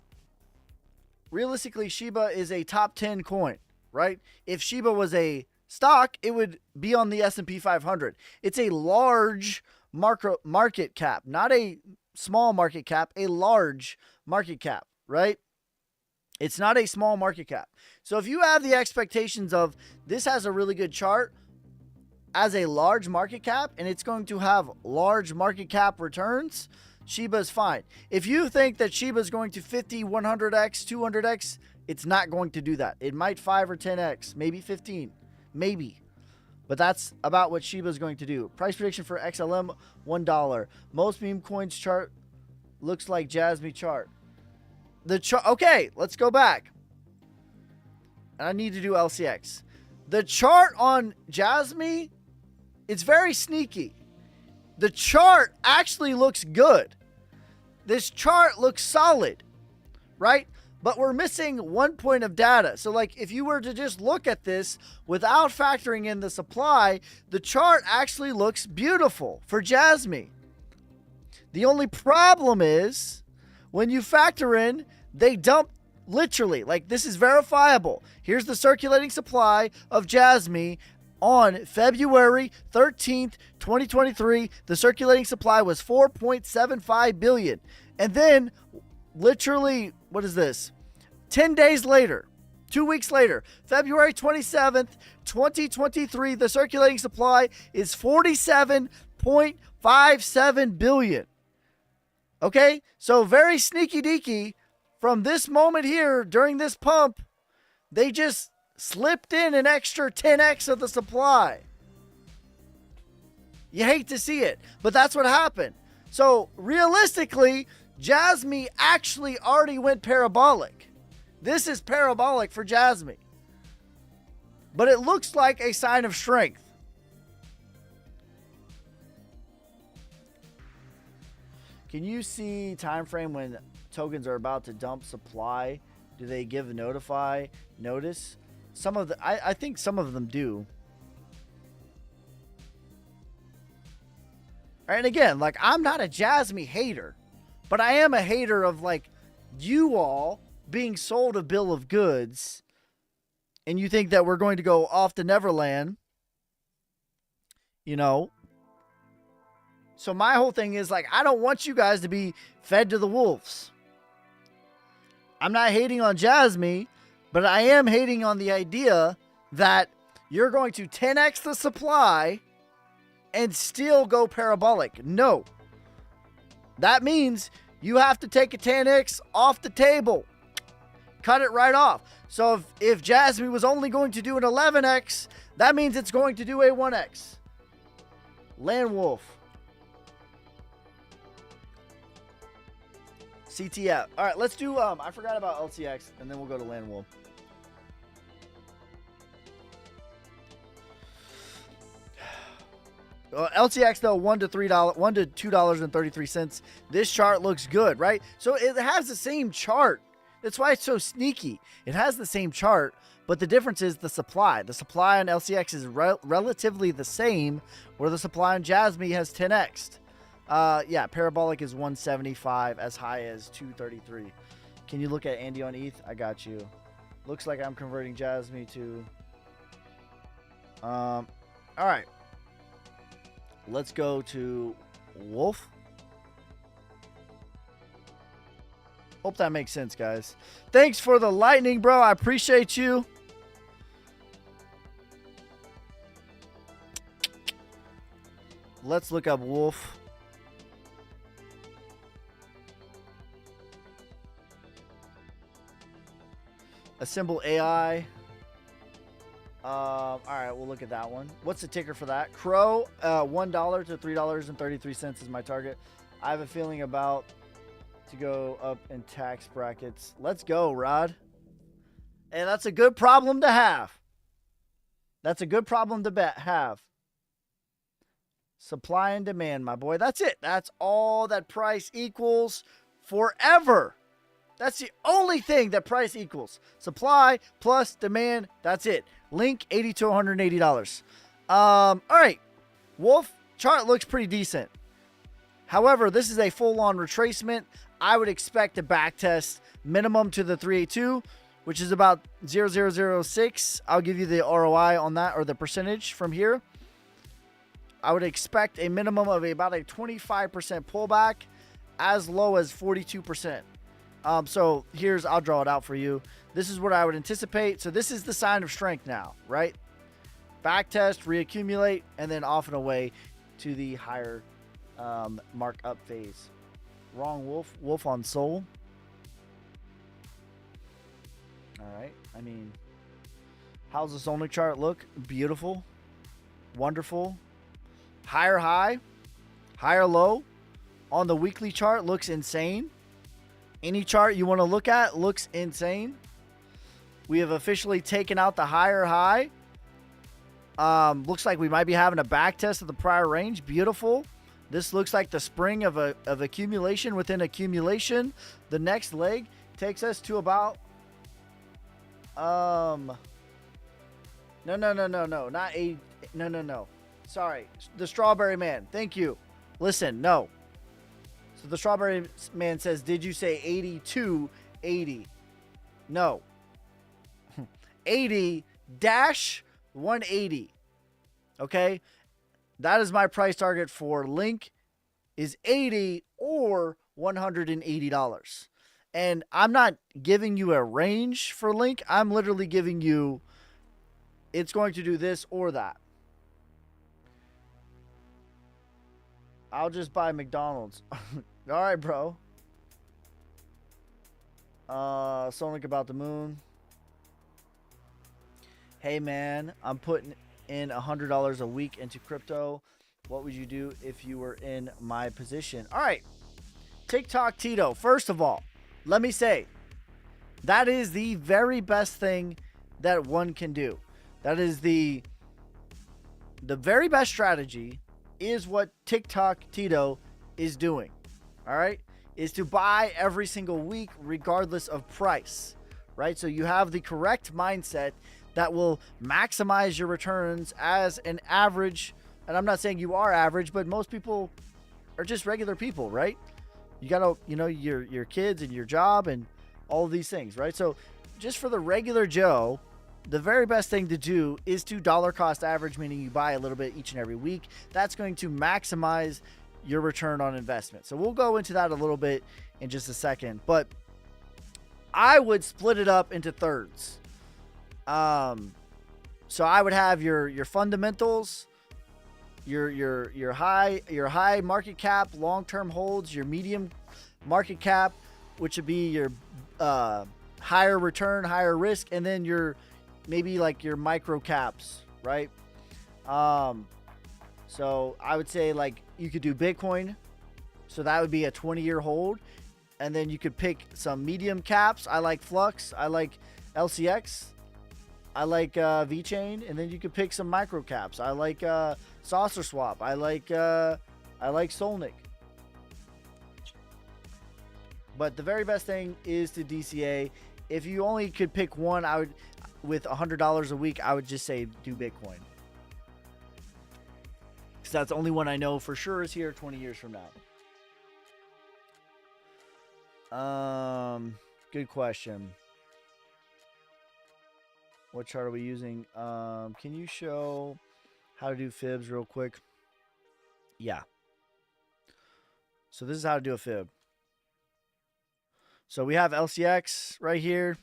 a top 10 coin, right? If Shiba was a stock, it would be on the S&P 500. It's a large market cap, not a small market cap, a large market cap, right? It's not a small market cap. So if you have the expectations of this has a really good chart as a large market cap and it's going to have large market cap returns, Shiba is fine. If you think that Shiba is going to 50, 100x, 200x, it's not going to do that. It might 5 or 10x, maybe 15, maybe. But that's about what Shiba is going to do. Price prediction for XLM, $1. Most meme coins chart looks like Jasmy chart. Okay, let's go back. And I need to do LCX. The chart on Jasmy, it's very sneaky. The chart actually looks good. This chart looks solid, right? But we're missing one point of data. So like if you were to just look at this without factoring in the supply, the chart actually looks beautiful for Jasmy. The only problem is when you factor in, they dump literally, like this is verifiable. Here's the circulating supply of Jasmy on February 13th, 2023. The circulating supply was 4.75 billion. And then literally, what is this? 10 days later, 2 weeks later, February 27th, 2023, the circulating supply is 47.57 billion. Okay? So very sneaky deaky. From this moment here, during this pump, they just slipped in an extra 10x of the supply. You hate to see it, but that's what happened. So realistically, Jasmy actually already went parabolic. This is parabolic for Jasmy. But it looks like a sign of strength. Can you see time frame when tokens are about to dump supply? Do they give notice? Some of the I think some of them do. And again, like I'm not a Jasmy hater, but I am a hater of like you all being sold a bill of goods and you think that we're going to go off to Neverland, you know. So my whole thing is like I don't want you guys to be fed to the wolves. I'm not hating on Jasmy, but I am hating on the idea that you're going to 10x the supply and still go parabolic. No. That means you have to take a 10x off the table. Cut it right off. So if Jasmy was only going to do an 11x, that means it's going to do a 1x. Land Wolf. CTF. All right, let's do, I forgot about LTX, and then we'll go to Land Wolf. LTX though, $1 to $2.33. This chart looks good, right? So it has the same chart. That's why it's so sneaky. It has the same chart, but the difference is the supply. The supply on LCX is relatively the same, where the supply on Jasmy has 10x'd. Yeah, parabolic is 175, as high as 233. Can you look at Andy on ETH? I got you. Looks like I'm converting Jasmy to. All right. Let's go to Wolf. Hope that makes sense, guys. Thanks for the lightning, bro. I appreciate you. Let's look up Wolf. Assemble AI. All right, we'll look at that one. What's the ticker for that? Crow, $1 to $3.33 is my target. I have a feeling about to go up in tax brackets. Let's go, Rod. And that's a good problem to have. That's a good problem to have. Supply and demand, my boy. That's it. That's all that price equals forever. That's the only thing that price equals. Supply plus demand. That's it. Link $80 to $180. All right. Wolf chart looks pretty decent. However, this is a full-on retracement. I would expect a back test minimum to the 382, which is about 0.0006. I'll give you the ROI on that, or the percentage from here. I would expect a minimum of about a 25% pullback, as low as 42%. So I'll draw it out for you. This is what I would anticipate. So this is the sign of strength now, right? Back test, reaccumulate, and then off and away to the higher markup phase. Wrong wolf. Wolf on soul. All right. I mean, how's the Solnick chart look? Beautiful. Wonderful. Higher high. Higher low. On the weekly chart looks insane. Any chart you want to look at looks insane. We have officially taken out the higher high. Looks like we might be having a back test of the prior range. Beautiful. This looks like the spring of accumulation within accumulation. The next leg takes us to about no, not a no. Sorry, the Strawberry Man. Thank you. Listen, no. So the Strawberry Man says, did you say 80 to 80? No. 80 dash 180. Okay? That is my price target for Link, is 80 or $180. And I'm not giving you a range for Link. I'm literally giving you, it's going to do this or that. I'll just buy McDonald's. All right, bro. Sonic about the moon. Hey, man, I'm putting in $100 a week into crypto. What would you do if you were in my position? All right. TikTok Tito. First of all, let me say, that is the very best thing that one can do. That is the very best strategy is what TikTok Tito is doing. All right, is to buy every single week regardless of price, right? So you have the correct mindset that will maximize your returns as an average. And I'm not saying you are average, but most people are just regular people, right? You gotta, your kids and your job and all of these things, right? So just for the regular Joe, the very best thing to do is to dollar cost average, meaning you buy a little bit each and every week. That's going to maximize your return on investment. So we'll go into that a little bit in just a second, but I would split it up into thirds. So I would have your fundamentals, your high market cap, long-term holds, your medium market cap, which would be your higher return, higher risk, and then maybe like your micro caps, right? So I would say like you could do Bitcoin. So that would be a 20-year hold. And then you could pick some medium caps. I like Flux. I like LCX. I like VeChain. And then you could pick some micro caps. I like Saucer Swap. I like Solnick. But the very best thing is to DCA. If you only could pick one, I would, with $100 a week, I would just say do Bitcoin. Because that's the only one I know for sure is here 20 years from now. Good question. What chart are we using? Can you show how to do fibs real quick? Yeah. So this is how to do a fib. So we have LCX right here.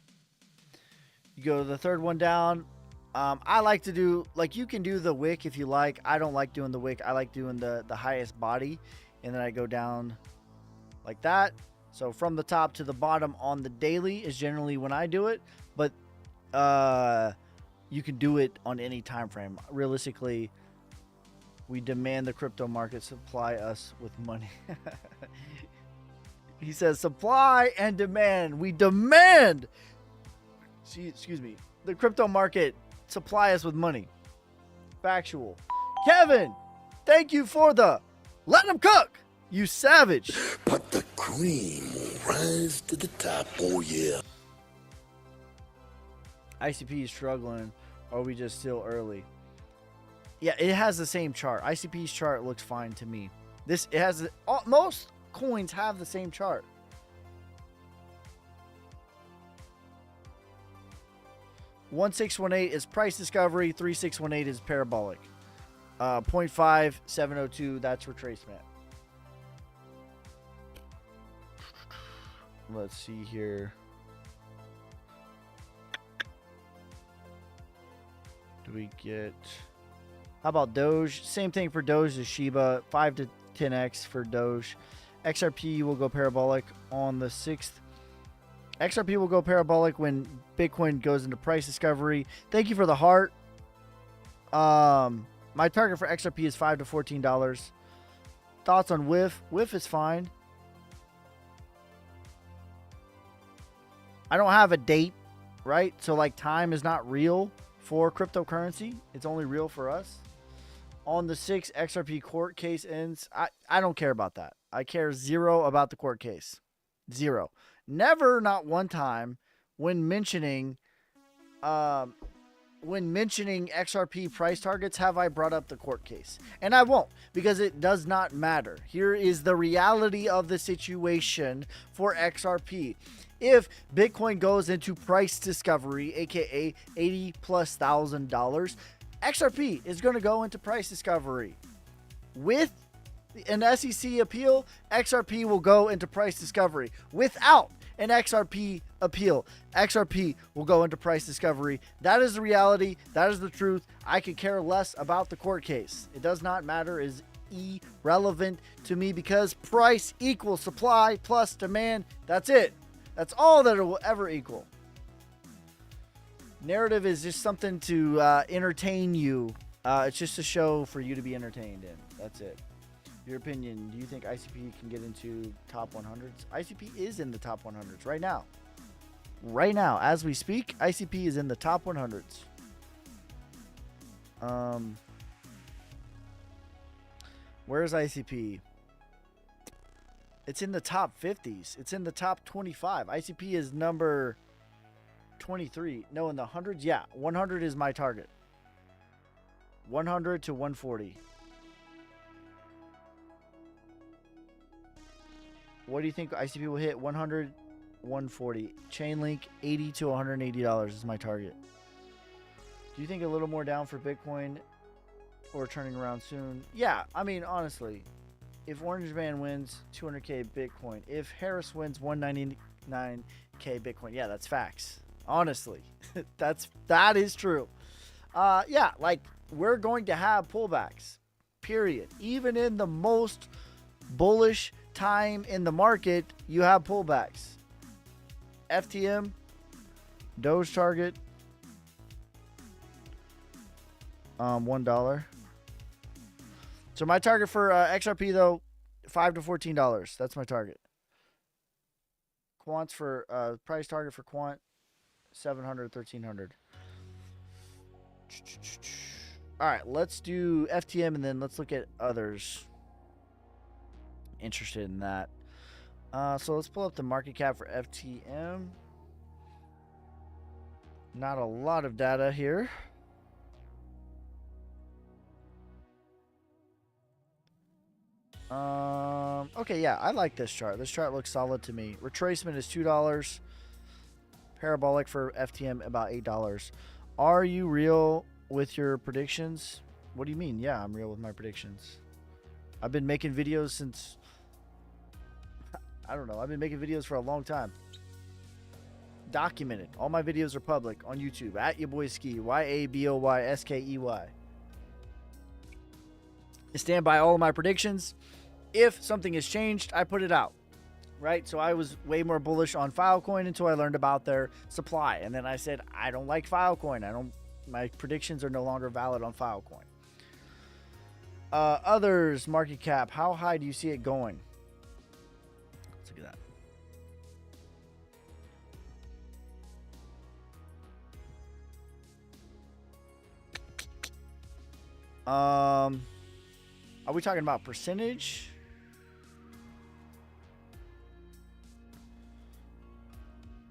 You go to the third one down. I like to do, like, you can do the wick if you like. I don't like doing the wick. I like doing the highest body. And then I go down like that. So from the top to the bottom on the daily is generally when I do it. But you can do it on any time frame. Realistically, We demand the crypto market supply us with money. He says supply and demand. We demand, excuse me, the crypto market supply us with money. Factual. Kevin, thank you for the let them cook, you savage. But the cream will rise to the top, oh yeah. ICP is struggling, or are we just still early? Yeah, it has the same chart. ICP's chart looks fine to me. Most coins have the same chart. $1618 is price discovery. 3618 is parabolic. 0.5702, that's retracement. Let's see here. Do we get? How about Doge? Same thing for Doge as Shiba. 5 to 10x for Doge. XRP will go parabolic on the 6th. XRP will go parabolic when Bitcoin goes into price discovery. Thank you for the heart. My target for XRP is $5 to $14. Thoughts on WIF? WIF is fine. I don't have a date, right? So like time is not real for cryptocurrency. It's only real for us. On the 6th, XRP court case ends. I don't care about that. I care zero about the court case. Zero. Never, not one time, when mentioning XRP price targets, have I brought up the court case. And I won't, because it does not matter. Here is the reality of the situation for XRP. If Bitcoin goes into price discovery, aka $80,000+, XRP is going to go into price discovery. With an SEC appeal, XRP will go into price discovery. Without an XRP appeal, XRP will go into price discovery. That is the reality. That is the truth. I could care less about the court case. It does not matter. It is irrelevant to me because price equals supply plus demand. That's it. That's all that it will ever equal. Narrative is just something to entertain you. It's just a show for you to be entertained in. That's it. Your opinion, do you think ICP can get into top 100s? ICP is in the top 100s right now. Right now, as we speak, ICP is in the top 100s. Where's ICP? It's in the top 50s. It's in the top 25. ICP is number 23. No, in the hundreds? Yeah, 100 is my target. 100 to 140. What do you think ICP will hit? 100, 140. Chainlink, $80 to $180 is my target. Do you think a little more down for Bitcoin or turning around soon? Yeah, I mean, honestly, if Orange Man wins 200K Bitcoin, if Harris wins 199K Bitcoin, yeah, that's facts. Honestly, that is true. Yeah, like we're going to have pullbacks, period. Even in the most bullish time in the market, you have pullbacks. FTM, Doge target, $1. So my target for XRP though, $5 to $14. That's my target. Quants for price target for quant, 700, 1300. All right, let's do FTM and then let's look at others. Interested in that. So let's pull up the market cap for FTM. Not a lot of data here. Okay, yeah, I like this chart. This chart looks solid to me. Retracement is $2. Parabolic for FTM about $8. Are you real with your predictions? What do you mean? Yeah, I'm real with my predictions. I've been making videos since I don't know. I've been making videos for a long time. Documented. All my videos are public on YouTube at YaBoySkey, YaBoySkey. I stand by all of my predictions. If something has changed, I put it out. Right? So I was way more bullish on Filecoin until I learned about their supply. And then I said, I don't like Filecoin. My predictions are no longer valid on Filecoin. Others market cap. How high do you see it going? Let's look at that. Are we talking about percentage?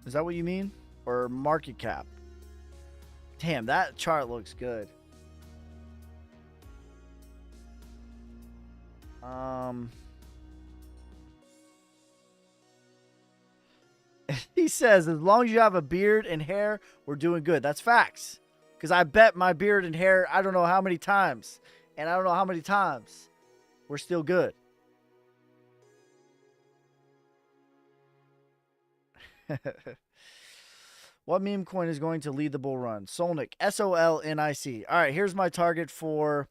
Is that what you mean? Or market cap? Damn, that chart looks good. He says, as long as you have a beard and hair, we're doing good. That's facts. Because I bet my beard and hair, I don't know how many times. And I don't know how many times. We're still good. What meme coin is going to lead the bull run? Solnic. SOLNIC. All right, here's my target for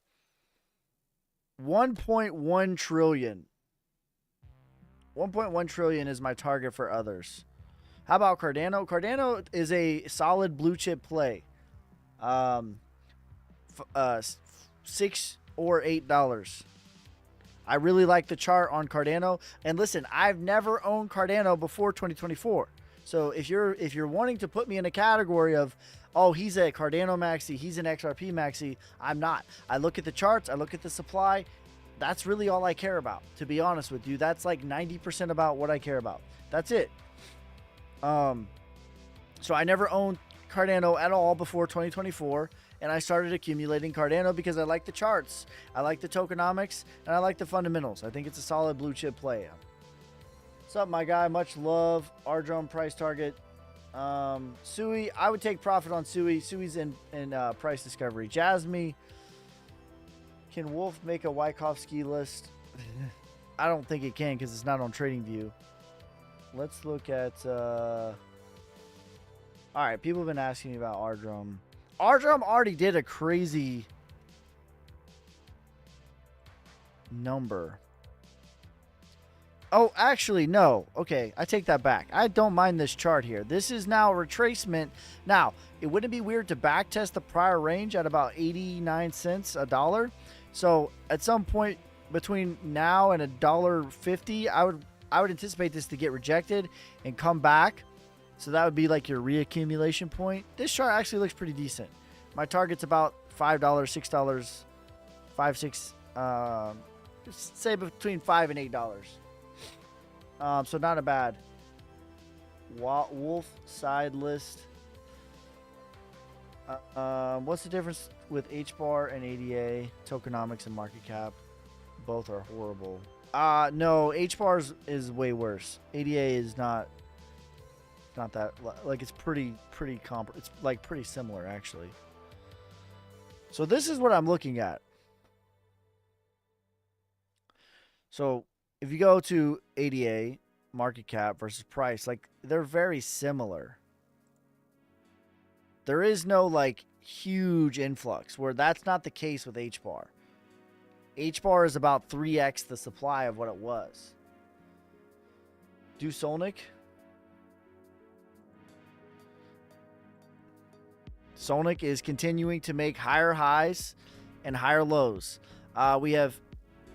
1.1 trillion. 1.1 trillion is my target for others. How about Cardano? Cardano is a solid blue chip play. $6 or $8. I really like the chart on Cardano. And listen, I've never owned Cardano before 2024. So if you're wanting to put me in a category of, oh, he's a Cardano maxi, he's an XRP maxi, I'm not. I look at the charts, I look at the supply. That's really all I care about, to be honest with you. That's like 90% about what I care about. That's it. So I never owned Cardano at all before 2024, and I started accumulating Cardano because I like the charts, I like the tokenomics, and I like the fundamentals. I think it's a solid blue chip play. What's up, my guy? Much love. Ardrome price target. Sui, I would take profit on Sui. Sui's in price discovery. Jasmine, can Wolf make a Wyckoff-ski list? I don't think it can because it's not on TradingView. Let's look at... Alright, people have been asking me about Ardrome. Ardrome already did a crazy number. Oh, actually, no. Okay, I take that back. I don't mind this chart here. This is now a retracement. Now, it wouldn't be weird to backtest the prior range at about 89 cents a dollar. So, at some point between now and $1.50, I would anticipate this to get rejected and come back. So that would be like your reaccumulation point. This chart actually looks pretty decent. My target's about $5, $6, $5, $6, say between $5 and $8. So not a bad. Wolf side list. What's the difference with HBAR and ADA? Tokenomics and market cap. Both are horrible. No, HBAR is way worse. ADA is not that, like, it's pretty it's like pretty similar actually. So this is what I'm looking at. So if you go to ADA, market cap versus price, like, they're very similar. There is no like huge influx, where that's not the case with HBAR. HBAR is about 3x the supply of what it was. Do Solnic. Solnic is continuing to make higher highs and higher lows. We have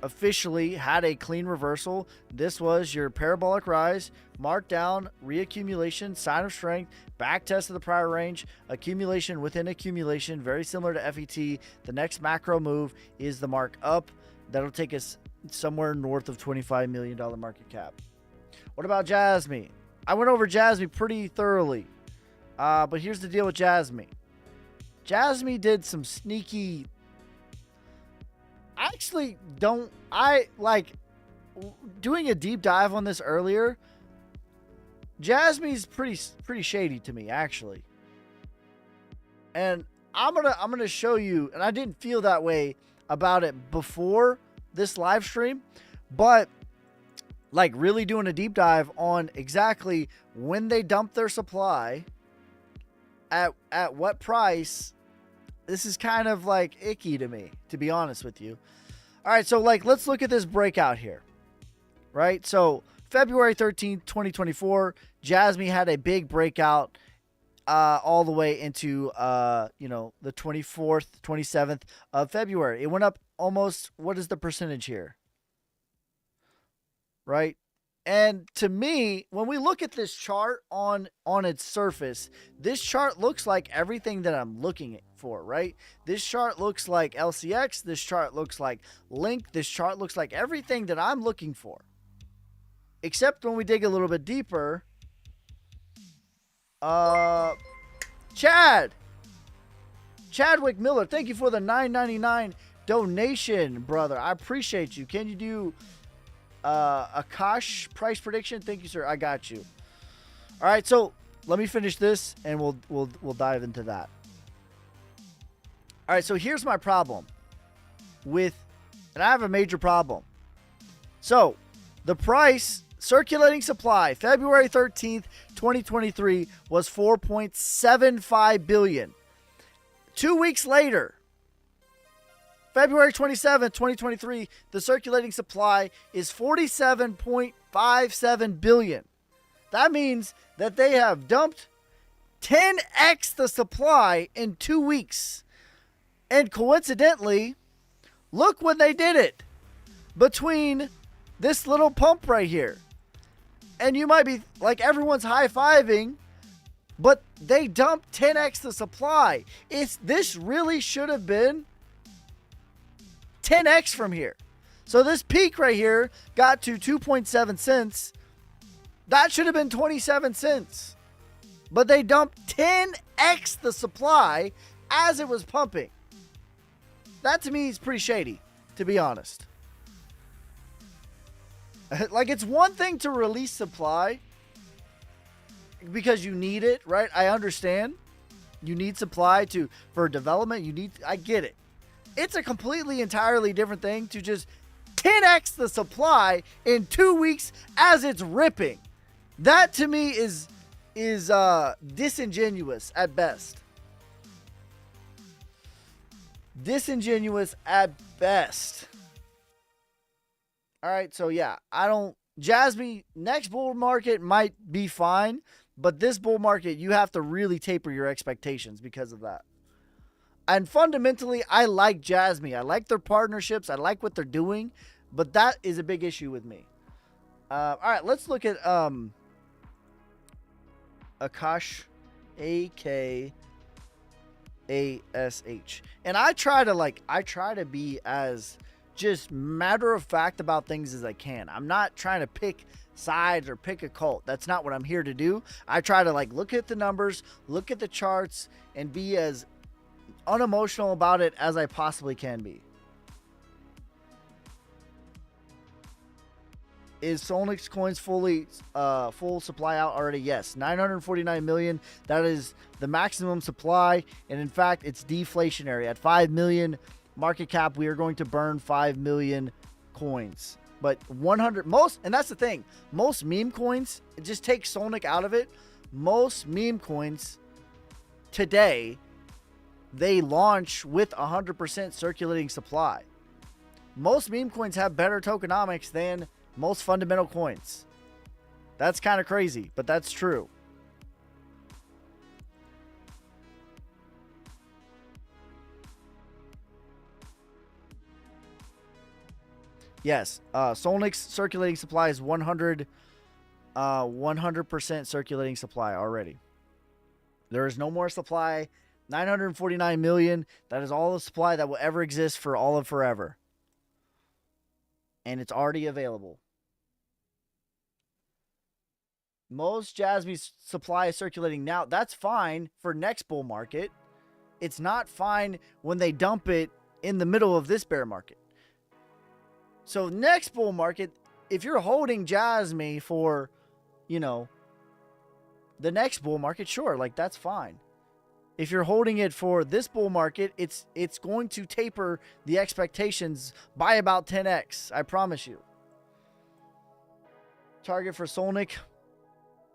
officially had a clean reversal. This was your parabolic rise, markdown, reaccumulation, sign of strength, back test of the prior range, accumulation within accumulation, very similar to FET. The next macro move is the mark up. That'll take us somewhere north of $25 million market cap. What about Jasmine? I went over Jasmine pretty thoroughly. But here's the deal with Jasmine. Jasmine did some sneaky... I like doing a deep dive on this earlier. Jasmine's pretty shady to me, actually. And I'm gonna show you, and I didn't feel that way about it before this live stream, but like really doing a deep dive on exactly when they dump their supply, at what price. This is kind of like icky to me, to be honest with you. All right, so like, let's look at this breakout here, right? So February 13th, 2024, Jasmine had a big breakout all the way into the 24th, 27th of February. It went up almost. What is the percentage here? Right? And to me, when we look at this chart on its surface, this chart looks like everything that I'm looking for, right? This chart looks like LCX, this chart looks like Link, this chart looks like everything that I'm looking for. Except when we dig a little bit deeper, Chadwick Miller, thank you for the $9.99 donation, brother. I appreciate you. Can you do Akash price prediction? Thank you, sir. I got you. All right, so let me finish this and we'll dive into that. All right, so here's my problem and I have a major problem. So the price circulating supply February 13th, 2023 was 4.75 billion. 2 weeks later, February 27th, 2023, the circulating supply is 47.57 billion. That means that they have dumped 10x the supply in 2 weeks. And coincidentally, look when they did it. Between this little pump right here. And you might be like, everyone's high-fiving, but they dumped 10x the supply. This really should have been 10x from here. So this peak right here got to 2.7 cents. That should have been 27 cents. But they dumped 10x the supply as it was pumping. That to me is pretty shady, to be honest. Like, it's one thing to release supply because you need it, right? I understand. You need supply for development. I get it. It's a completely, entirely different thing to just 10x the supply in 2 weeks as it's ripping. That to me is disingenuous at best. Disingenuous at best. All right, so yeah, Jasmy, next bull market might be fine, but this bull market, you have to really taper your expectations because of that. And fundamentally, I like Jasmy. I like their partnerships. I like what they're doing, but that is a big issue with me. All right, let's look at Akash, A-K-A-S-H. And I try to be as just matter of fact about things as I can. I'm not trying to pick sides or pick a cult. That's not what I'm here to do. I try to look at the numbers, look at the charts, and be as unemotional about it as I possibly can be. Is Solnix coins full supply out already? Yes. 949 million. That is the maximum supply. And in fact, it's deflationary. At 5 million market cap, we are going to burn 5 million coins. But and that's the thing. Most meme coins, just take Solnic out of it. Most meme coins today, they launch with 100% circulating supply. Most meme coins have better tokenomics than most fundamental coins. That's kind of crazy, but that's true. Yes, Solnix circulating supply is 100% circulating supply already. There is no more supply. 949 million. That is all the supply that will ever exist for all of forever. And it's already available. Most Jasmy's supply is circulating now. That's fine for next bull market. It's not fine when they dump it in the middle of this bear market. So next bull market, if you're holding Jasmy for, the next bull market, sure, that's fine. If you're holding it for this bull market, it's going to taper the expectations by about 10x. I promise you. Target for Solnic.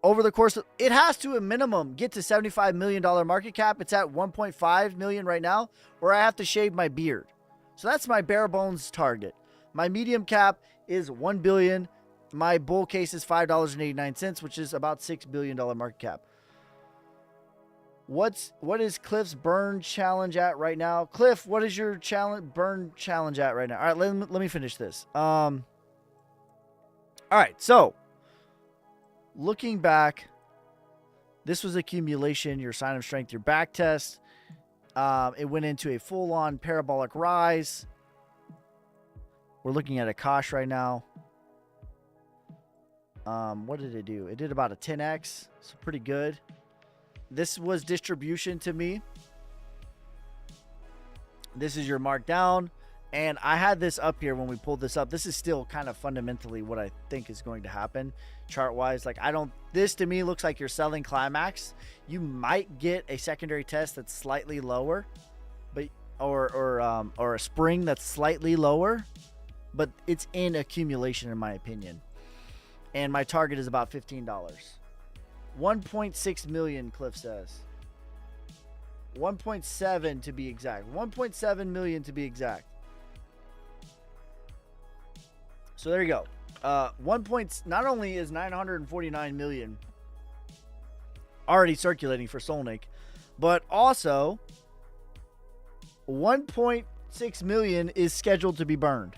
Over the course of, it has to a minimum get to $75 million market cap. It's at 1.5 million right now, or I have to shave my beard. So that's my bare bones target. My medium cap is 1 billion. My bull case is $5.89, which is about $6 billion market cap. What is Cliff's burn challenge at right now? Cliff, what is your burn challenge at right now? All right, let me finish this. All right, so looking back, this was accumulation, your sign of strength, your back test. It went into a full-on parabolic rise. We're looking at a Kosh right now. What did it do? It did about a 10x, so pretty good. This was distribution to me. This is your markdown. And I had this up here when we pulled this up. This is still kind of fundamentally what I think is going to happen chart-wise. Like, this to me looks like you're selling climax. You might get a secondary test that's slightly lower, but or a spring that's slightly lower, but it's in accumulation in my opinion. And my target is about $15. 1.6 million, Cliff says. 1.7 to be exact. 1.7 million to be exact. So there you go. Not only is 949 million already circulating for Solnik, but also 1.6 million is scheduled to be burned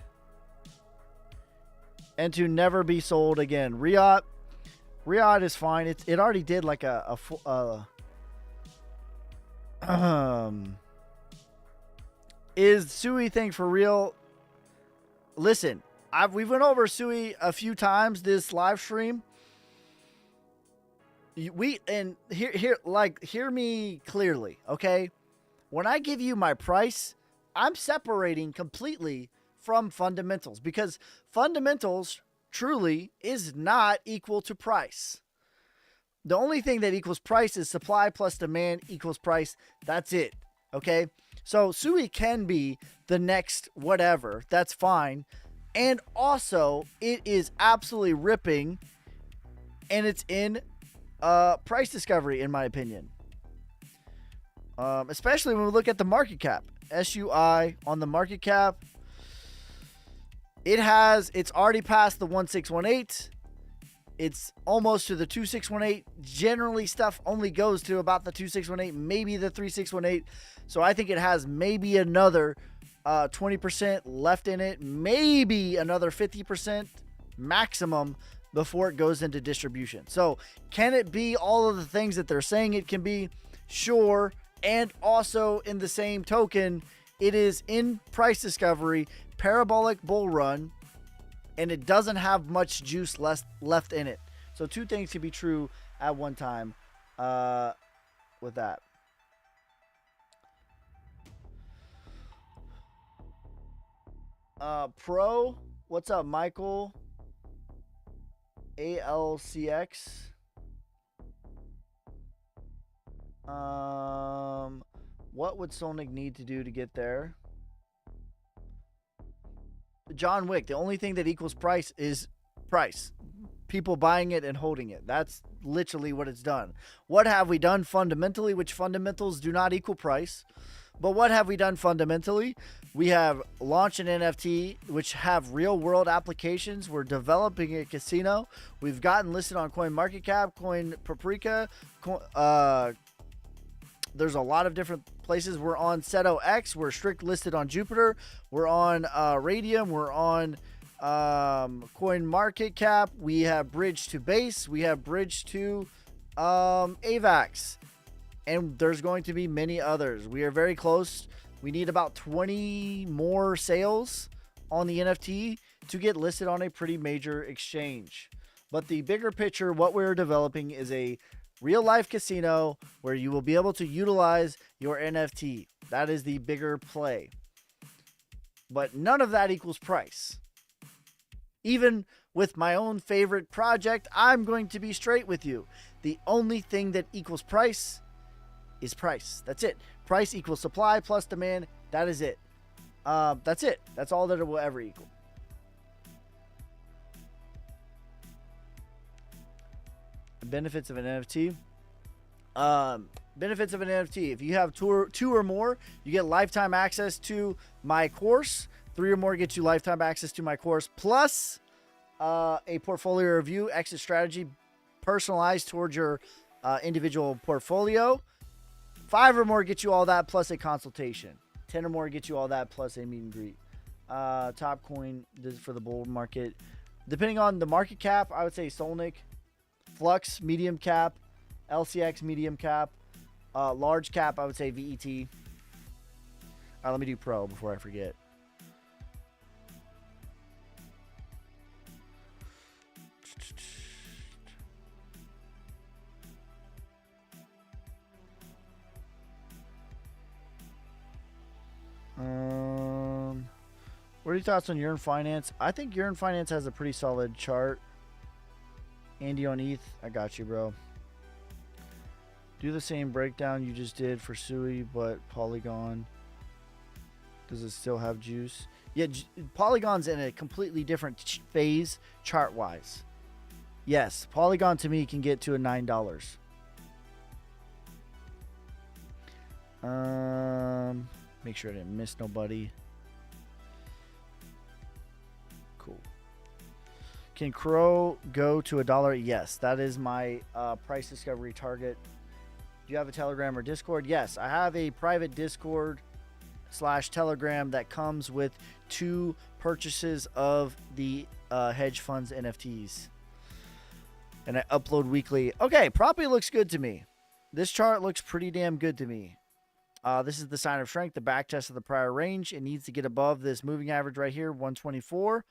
and to never be sold again. Riyadh is fine. It already did like is Sui thing for real? Listen, we've went over Sui a few times this live stream. Hear me clearly, okay? When I give you my price, I'm separating completely from fundamentals, because fundamentals truly is not equal to price. The only thing that equals price is supply plus demand equals price. That's it. Okay. So Sui can be the next whatever. That's fine. And also it is absolutely ripping, and it's in price discovery in my opinion. Especially when we look at the market cap. SUI on the market cap. It's already past the 1618. It's almost to the 2618. Generally, stuff only goes to about the 2618, maybe the 3618. So I think it has maybe another 20% left in it, maybe another 50% maximum before it goes into distribution. So can it be all of the things that they're saying it can be? Sure. And also in the same token, it is in price discovery, parabolic bull run, and it doesn't have much juice left in it. So two things can be true at one time with that. Pro, what's up, Michael? ALCX. What would Solnik need to do to get there? John Wick, the only thing that equals price is price. People buying it and holding it. That's literally what it's done. What have we done fundamentally? Which fundamentals do not equal price. But what have we done fundamentally? We have launched an NFT which have real world applications. We're developing a casino. We've gotten listed on CoinMarketCap, Coin Paprika. There's a lot of different places. We're on Seto X. We're strict listed on Jupiter. We're on Radium. We're on CoinMarketCap. We have bridge to base. We have bridge to AVAX. And there's going to be many others. We are very close. We need about 20 more sales on the NFT to get listed on a pretty major exchange. But the bigger picture, what we're developing is a real life casino where you will be able to utilize your NFT. That is the bigger play. But none of that equals price. Even with my own favorite project, I'm going to be straight with you. The only thing that equals price is price. That's it. Price equals supply plus demand. That is it. That's it. That's all that it will ever equal. Benefits of an NFT. Benefits of an NFT. If you have two or more, you get lifetime access to my course. 3 or more gets you lifetime access to my course, plus a portfolio review, exit strategy personalized towards your individual portfolio. 5 or more get you all that plus a consultation. 10 or more get you all that plus a meet and greet. Top coin, this is for the bull market. Depending on the market cap, I would say Solnic. Flux, medium cap. LCX, medium cap. Large cap, I would say VET. All right, let me do pro before I forget. What are your thoughts on Urine Finance? I think Urine Finance has a pretty solid chart. Andy on ETH, I got you, bro. Do the same breakdown you just did for Sui, but Polygon. Does it still have juice? Yeah, Polygon's in a completely different phase chart-wise. Yes, Polygon to me can get to a $9. Make sure I didn't miss nobody. Cool. Can Crow go to $1? Yes, that is my price discovery target. Do you have a Telegram or Discord? Yes, I have a private Discord / Telegram that comes with 2 purchases of the hedge funds NFTs. And I upload weekly. Okay, probably looks good to me. This chart looks pretty damn good to me. This is the sign of strength, the back test of the prior range. It needs to get above this moving average right here, 124.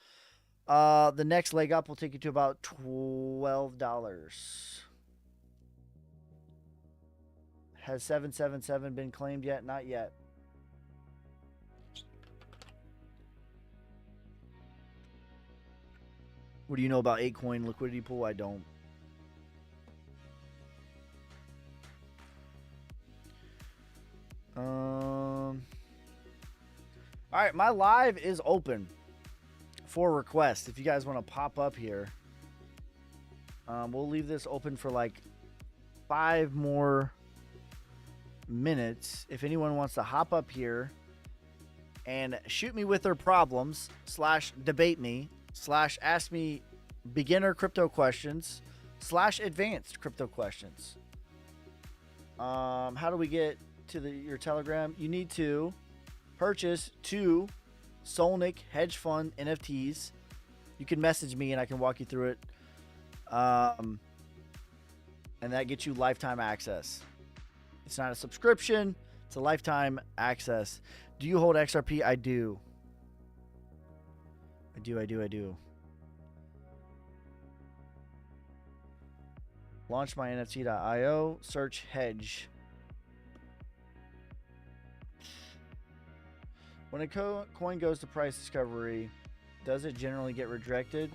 The next leg up will take you to about $12. Has 777 been claimed yet? Not yet. What do you know about ApeCoin liquidity pool? I don't. All right, my live is open for requests. If you guys want to pop up here, we'll leave this open for like 5 more minutes. If anyone wants to hop up here and shoot me with their problems / debate me / ask me beginner crypto questions / advanced crypto questions. How do we get to your Telegram? You need to purchase 2 Solnic hedge fund NFTs. You can message me and I can walk you through it. And that gets you lifetime access. It's not a subscription, it's a lifetime access. Do you hold XRP? I do. I do. Launch my NFT.io, search hedge. When a coin goes to price discovery, does it generally get rejected?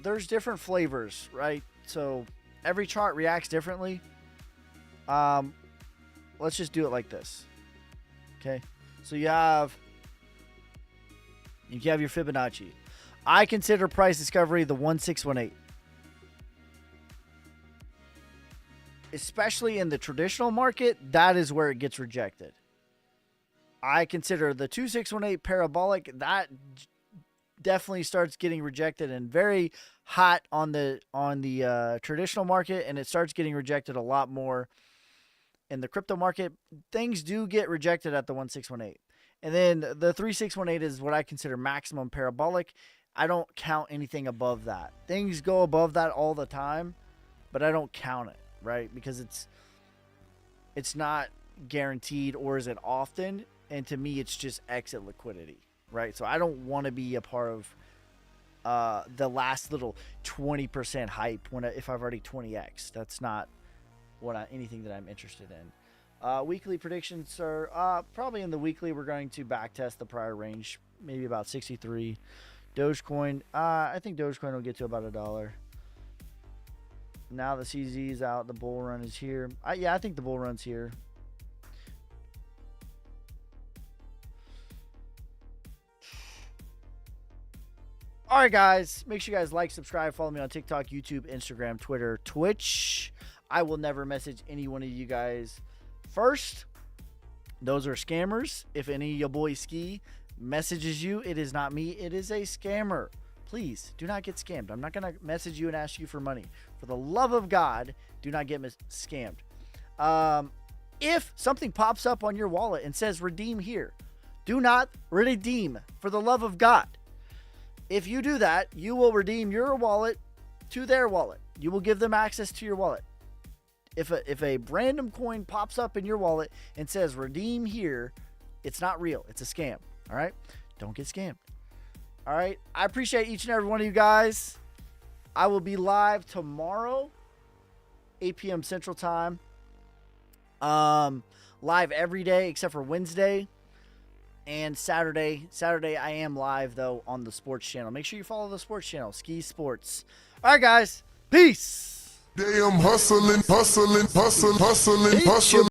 There's different flavors, right? So every chart reacts differently. Let's just do it like this. Okay. So you have your Fibonacci. I consider price discovery the 1618. Especially in the traditional market, that is where it gets rejected. I consider the 2618 parabolic, that definitely starts getting rejected and very hot on the traditional market, and it starts getting rejected a lot more in the crypto market. Things do get rejected at the 1618. And then the 3618 is what I consider maximum parabolic. I don't count anything above that. Things go above that all the time, but I don't count it, right? Because it's not guaranteed, or is it often? And to me, it's just exit liquidity, right? So I don't want to be a part of the last little 20% hype if I've already 20x. That's not anything that I'm interested in. Weekly predictions are probably in the weekly. We're going to backtest the prior range, maybe about 63. Dogecoin, I think Dogecoin will get to about $1. Now the CZ is out. The bull run is here. I think the bull run's here. All right, guys. Make sure you guys like, subscribe, follow me on TikTok, YouTube, Instagram, Twitter, Twitch. I will never message any one of you guys first. Those are scammers. If any of your boy Ski messages you, it is not me. It is a scammer. Please do not get scammed. I'm not going to message you and ask you for money. For the love of God, do not get scammed. If something pops up on your wallet and says redeem here, do not redeem, for the love of God. If you do that, you will redeem your wallet to their wallet. You will give them access to your wallet. If a random coin pops up in your wallet and says redeem here, it's not real. It's a scam. All right? Don't get scammed. All right? I appreciate each and every one of you guys. I will be live tomorrow, 8 p.m. Central Time. Live every day except for Wednesday and Saturday. Saturday I am live though on the sports channel. Make sure you follow the sports channel, Ski Sports. All right, guys. Peace. Damn hustling, hustling, hustling, hustling, hustling.